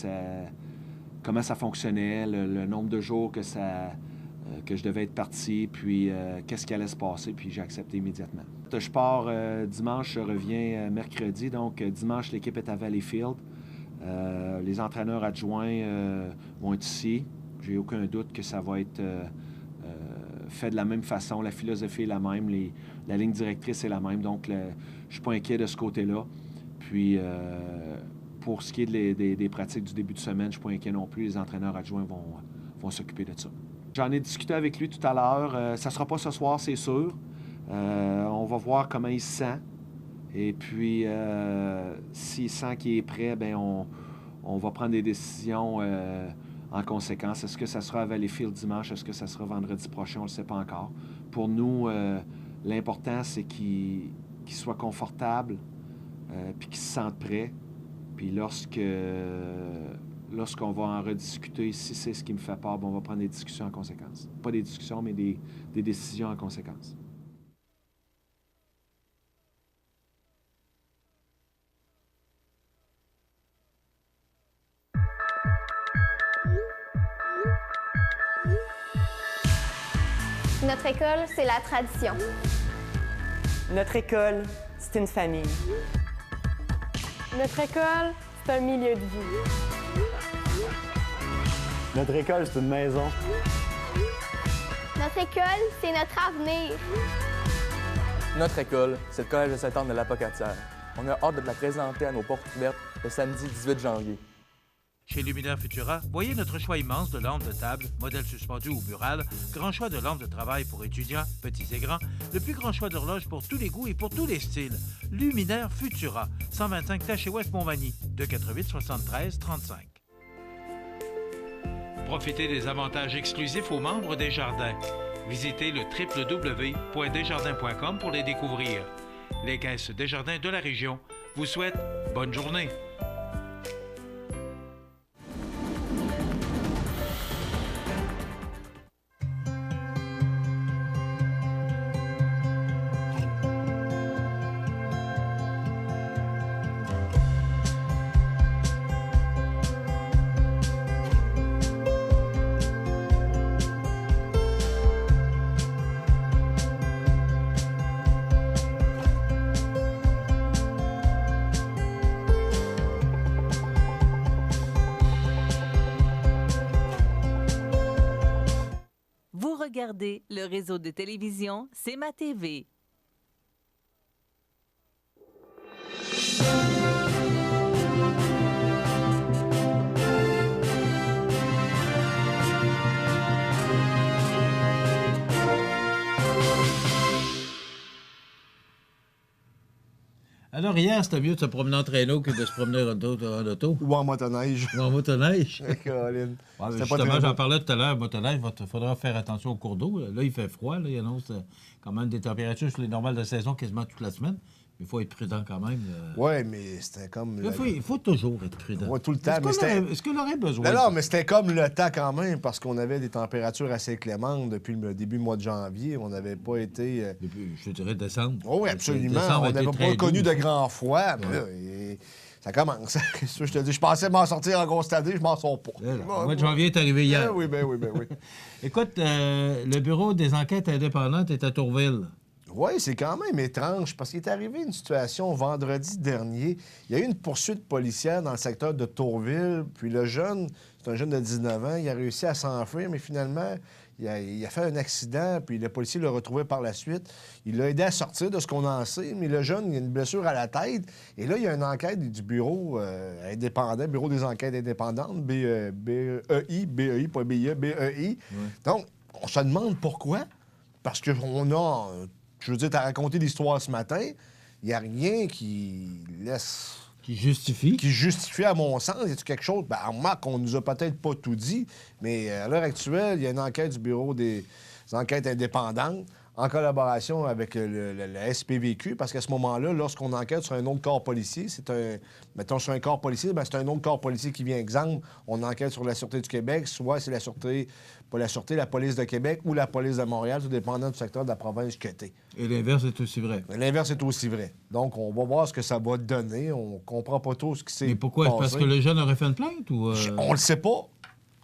comment ça fonctionnait, le nombre de jours que je devais être parti, puis qu'est-ce qui allait se passer. Puis j'ai accepté immédiatement. Je pars dimanche, je reviens mercredi. Donc, dimanche, l'équipe est à Valleyfield. Les entraîneurs adjoints vont être ici. J'ai aucun doute que ça va être fait de la même façon. La philosophie est la même, la ligne directrice est la même. Donc, je ne suis pas inquiet de ce côté-là. Puis, pour ce qui est des pratiques du début de semaine, je ne suis pas inquiet non plus. Les entraîneurs adjoints vont s'occuper de ça. J'en ai discuté avec lui tout à l'heure. Ça ne sera pas ce soir, c'est sûr. On va voir comment il se sent. Et puis, s'il sent qu'il est prêt, bien, on va prendre des décisions en conséquence. Est-ce que ça sera à Valleyfield dimanche? Est-ce que ça sera vendredi prochain? On ne le sait pas encore. Pour nous, l'important, c'est qu'il soit confortable puis qu'il se sente prêt. Puis lorsqu'on va en rediscuter, si c'est ce qui me fait peur, bien, on va prendre des discussions en conséquence. Pas des discussions, mais des décisions en conséquence. Notre école, c'est la tradition. Notre école, c'est une famille. Notre école, c'est un milieu de vie. Notre école, c'est une maison. Notre école, c'est notre avenir. Notre école, c'est le Collège de Sainte-Anne de l'Apocatière. On a hâte de la présenter à nos portes ouvertes le samedi 18 janvier. Chez Luminaire Futura, voyez notre choix immense de lampes de table, modèles suspendus ou murales, grand choix de lampes de travail pour étudiants, petits et grands, le plus grand choix d'horloges pour tous les goûts et pour tous les styles. Luminaire Futura, 125 Taché Ouest Montmagny, 248 73 35. Profitez des avantages exclusifs aux membres des Jardins. Visitez le www.desjardins.com pour les découvrir. Les caisses Desjardins de la région vous souhaitent bonne journée. Regardez le réseau de télévision C'est ma TV. Alors, hier, c'était mieux de se promener en traîneau que de se promener en auto. Ou en motoneige. Ou en motoneige. Caroline. Ouais, justement, j'en parlais tout à l'heure, motoneige, il faudra faire attention au cours d'eau. Là, il fait froid. Là, il annonce quand même des températures sur les normales de saison quasiment toute la semaine. Il faut être prudent quand même. Oui, mais c'était comme... Il faut toujours être prudent. Ouais, tout le temps. Est-ce qu'on aurait besoin? Non, mais c'était comme le temps quand même, parce qu'on avait des températures assez clémentes depuis le début du mois de janvier. On n'avait pas été... Depuis, je dirais, décembre. Oh, oui, absolument. On n'avait pas connu de grand froid. Mais là, ça commence. Je te dis, je pensais m'en sortir en constaté, je m'en sors pas. Le mois de janvier est arrivé hier. Oui. Écoute, le bureau des enquêtes indépendantes est à Tourville. Oui, c'est quand même étrange parce qu'il est arrivé une situation vendredi dernier. Il y a eu une poursuite policière dans le secteur de Tourville. Puis le jeune, c'est un jeune de 19 ans, il a réussi à s'enfuir, mais finalement, il a fait un accident, puis le policier l'a retrouvé par la suite. Il l'a aidé à sortir de ce qu'on en sait, mais le jeune, il a une blessure à la tête. Et là, il y a une enquête du bureau indépendant, Bureau des enquêtes indépendantes, BEI, pas BIE, BEI. Donc, on se demande pourquoi. Parce qu'on a, je veux dire, tu as raconté l'histoire ce matin, il n'y a rien qui laisse... Qui justifie? Qui justifie, à mon sens. Y a-t-il quelque chose? Bien, on remarque qu'on nous a peut-être pas tout dit, mais à l'heure actuelle, il y a une enquête du Bureau des enquêtes indépendantes en collaboration avec le SPVQ, parce qu'à ce moment-là, lorsqu'on enquête sur un autre corps policier, mettons sur un corps policier, bien, c'est un autre corps policier qui vient exemple. On enquête sur la Sûreté du Québec, soit c'est la Sûreté, pas la Sûreté, la Police de Québec ou la Police de Montréal, tout dépendant du secteur de la province que t'es. Et l'inverse est aussi vrai. L'inverse est aussi vrai. Donc, on va voir ce que ça va donner. On comprend pas tout ce qui s'est passé. Mais pourquoi? Parce que le jeune aurait fait une plainte ou... On le sait pas.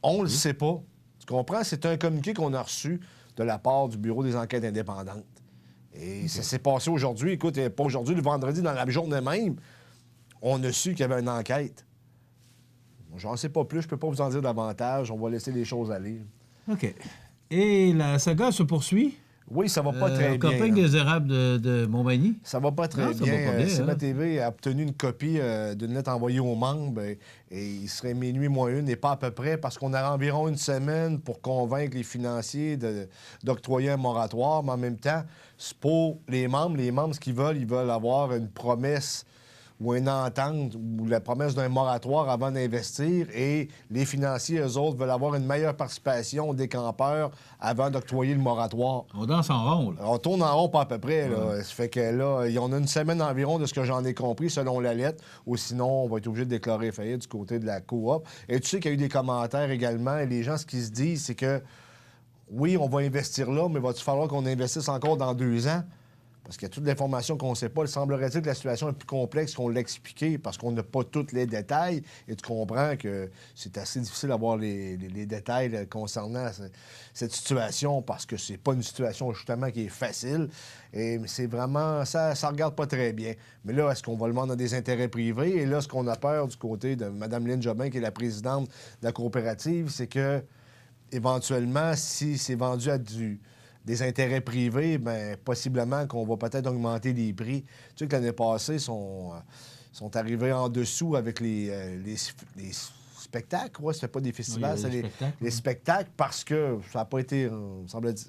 On le sait pas. Tu comprends? C'est un communiqué qu'on a reçu de la part du Bureau des enquêtes indépendantes. Et ça s'est passé aujourd'hui. Écoute, pas aujourd'hui, le vendredi, dans la journée même, on a su qu'il y avait une enquête. J'en sais pas plus, je peux pas vous en dire davantage. On va laisser les choses aller. OK. Et la saga se poursuit? Oui, ça va pas très bien. Campagne des érables de Montmagny? Ça va pas très bien. CMA-TV a obtenu une copie d'une lettre envoyée aux membres et il serait minuit moins une et pas à peu près parce qu'on a environ une semaine pour convaincre les financiers d'octroyer un moratoire. Mais en même temps, c'est pour les membres. Les membres, ce qu'ils veulent, ils veulent avoir une promesse ou une entente ou la promesse d'un moratoire avant d'investir et les financiers, eux autres, veulent avoir une meilleure participation des campeurs avant d'octroyer le moratoire. On danse en rond, là. On tourne en rond pas à peu près, là. Ça fait que là, il y en a une semaine environ de ce que j'en ai compris selon la lettre, ou sinon, on va être obligé de déclarer faillite du côté de la coop. Et tu sais qu'il y a eu des commentaires également, et les gens, ce qu'ils se disent, c'est que oui, on va investir là, mais va-t-il falloir qu'on investisse encore dans 2 ans? Parce qu'il y a toute l'information qu'on ne sait pas. Il semblerait-il que la situation est plus complexe qu'on l'a expliqué parce qu'on n'a pas tous les détails. Et tu comprends que c'est assez difficile d'avoir les détails concernant cette situation parce que c'est pas une situation, justement, qui est facile. Et c'est vraiment... Ça regarde pas très bien. Mais là, est-ce qu'on va le vendre dans des intérêts privés? Et là, ce qu'on a peur du côté de Mme Lynne Jobin, qui est la présidente de la coopérative, c'est que, éventuellement, si c'est vendu à des intérêts privés, bien, possiblement qu'on va peut-être augmenter les prix. Tu sais que l'année passée, sont arrivés en dessous avec les spectacles. Ouais, c'était pas des festivals, c'est les spectacles parce que ça n'a pas été,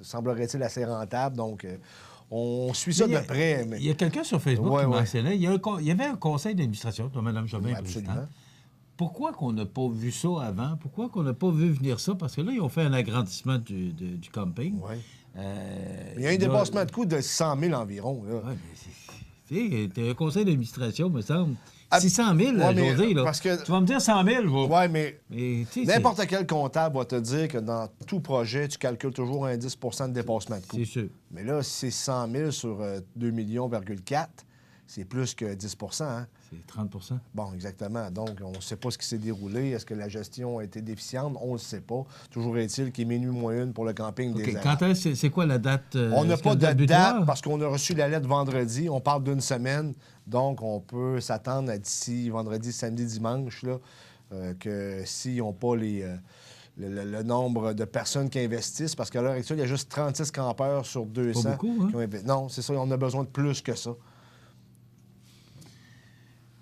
semblerait-il, assez rentable. Donc, on suit ça de près. Il y a quelqu'un sur Facebook qui mentionnait, il y avait un conseil d'administration de Mme Jobin, absolument. Pourquoi qu'on n'a pas vu ça avant? Pourquoi qu'on n'a pas vu venir ça? Parce que là, ils ont fait un agrandissement du camping. Oui. Il y a un dépassement de coût de 600 000 environ. Oui, mais un conseil d'administration, me semble. 600 000, José, là. Parce que... Tu vas me dire 100 000, oui, mais n'importe quel comptable va te dire que dans tout projet, tu calcules toujours un 10 de dépassement de coût. C'est sûr. Mais là, si c'est 100 000 sur 2,4 millions, c'est plus que 10 hein? C'est 30 Bon, exactement. Donc, on ne sait pas ce qui s'est déroulé. Est-ce que la gestion a été déficiente? On ne le sait pas. Toujours est-il qu'il est minuit moins une pour le camping des Érables. Quand est-ce, c'est quoi la date? On n'a pas de date parce qu'on a reçu la lettre vendredi. On parle d'une semaine. Donc, on peut s'attendre à d'ici vendredi, samedi, dimanche, là, que s'ils n'ont pas le nombre de personnes qui investissent, parce qu'à l'heure actuelle, il y a juste 36 campeurs sur 200. Pas beaucoup, hein? Non, c'est ça. On a besoin de plus que ça.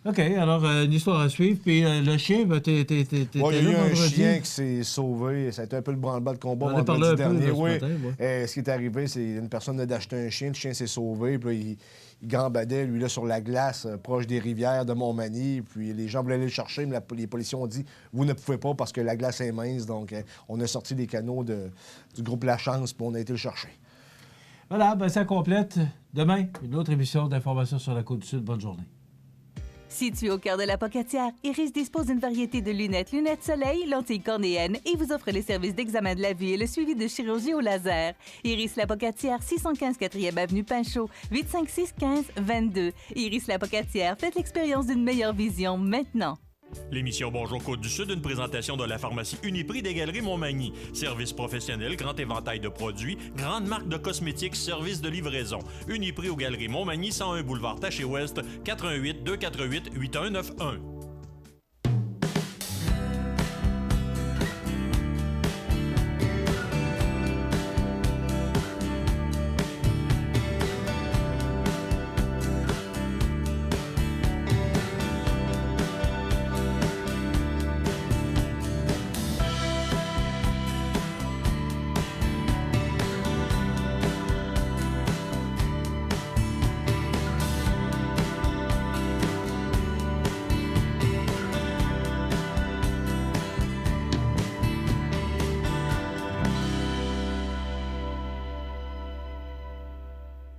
OK, alors, une histoire à suivre. Puis le chien, t'es il y a eu un chien qui s'est sauvé. Ça a été un peu le branle-bas de combat vendredi dernier. Oui. Ce qui est arrivé, c'est une personne a d'acheter un chien. Le chien s'est sauvé. Puis il gambadait, lui, là, sur la glace, proche des rivières de Montmagny. Puis les gens voulaient aller le chercher, mais les policiers ont dit « Vous ne pouvez pas parce que la glace est mince. » Donc, on a sorti les canaux du groupe La Chance, puis on a été le chercher. Voilà, ben ça complète. Demain, une autre émission d'informations sur la Côte-du-Sud. Bonne journée. Situé au cœur de la Pocatière, Iris dispose d'une variété de lunettes soleil, lentilles cornéennes et vous offre les services d'examen de la vue et le suivi de chirurgie au laser. Iris la Pocatière, 615 4e Avenue Pinchot, 856-15-22. Iris la Pocatière, faites l'expérience d'une meilleure vision maintenant. L'émission Bonjour Côte-du-Sud, une présentation de la pharmacie Uniprix des Galeries Montmagny. Service professionnel, grand éventail de produits, grande marque de cosmétiques, service de livraison. Uniprix aux Galeries Montmagny, 101 boulevard Taché-Ouest, 418-248-8191.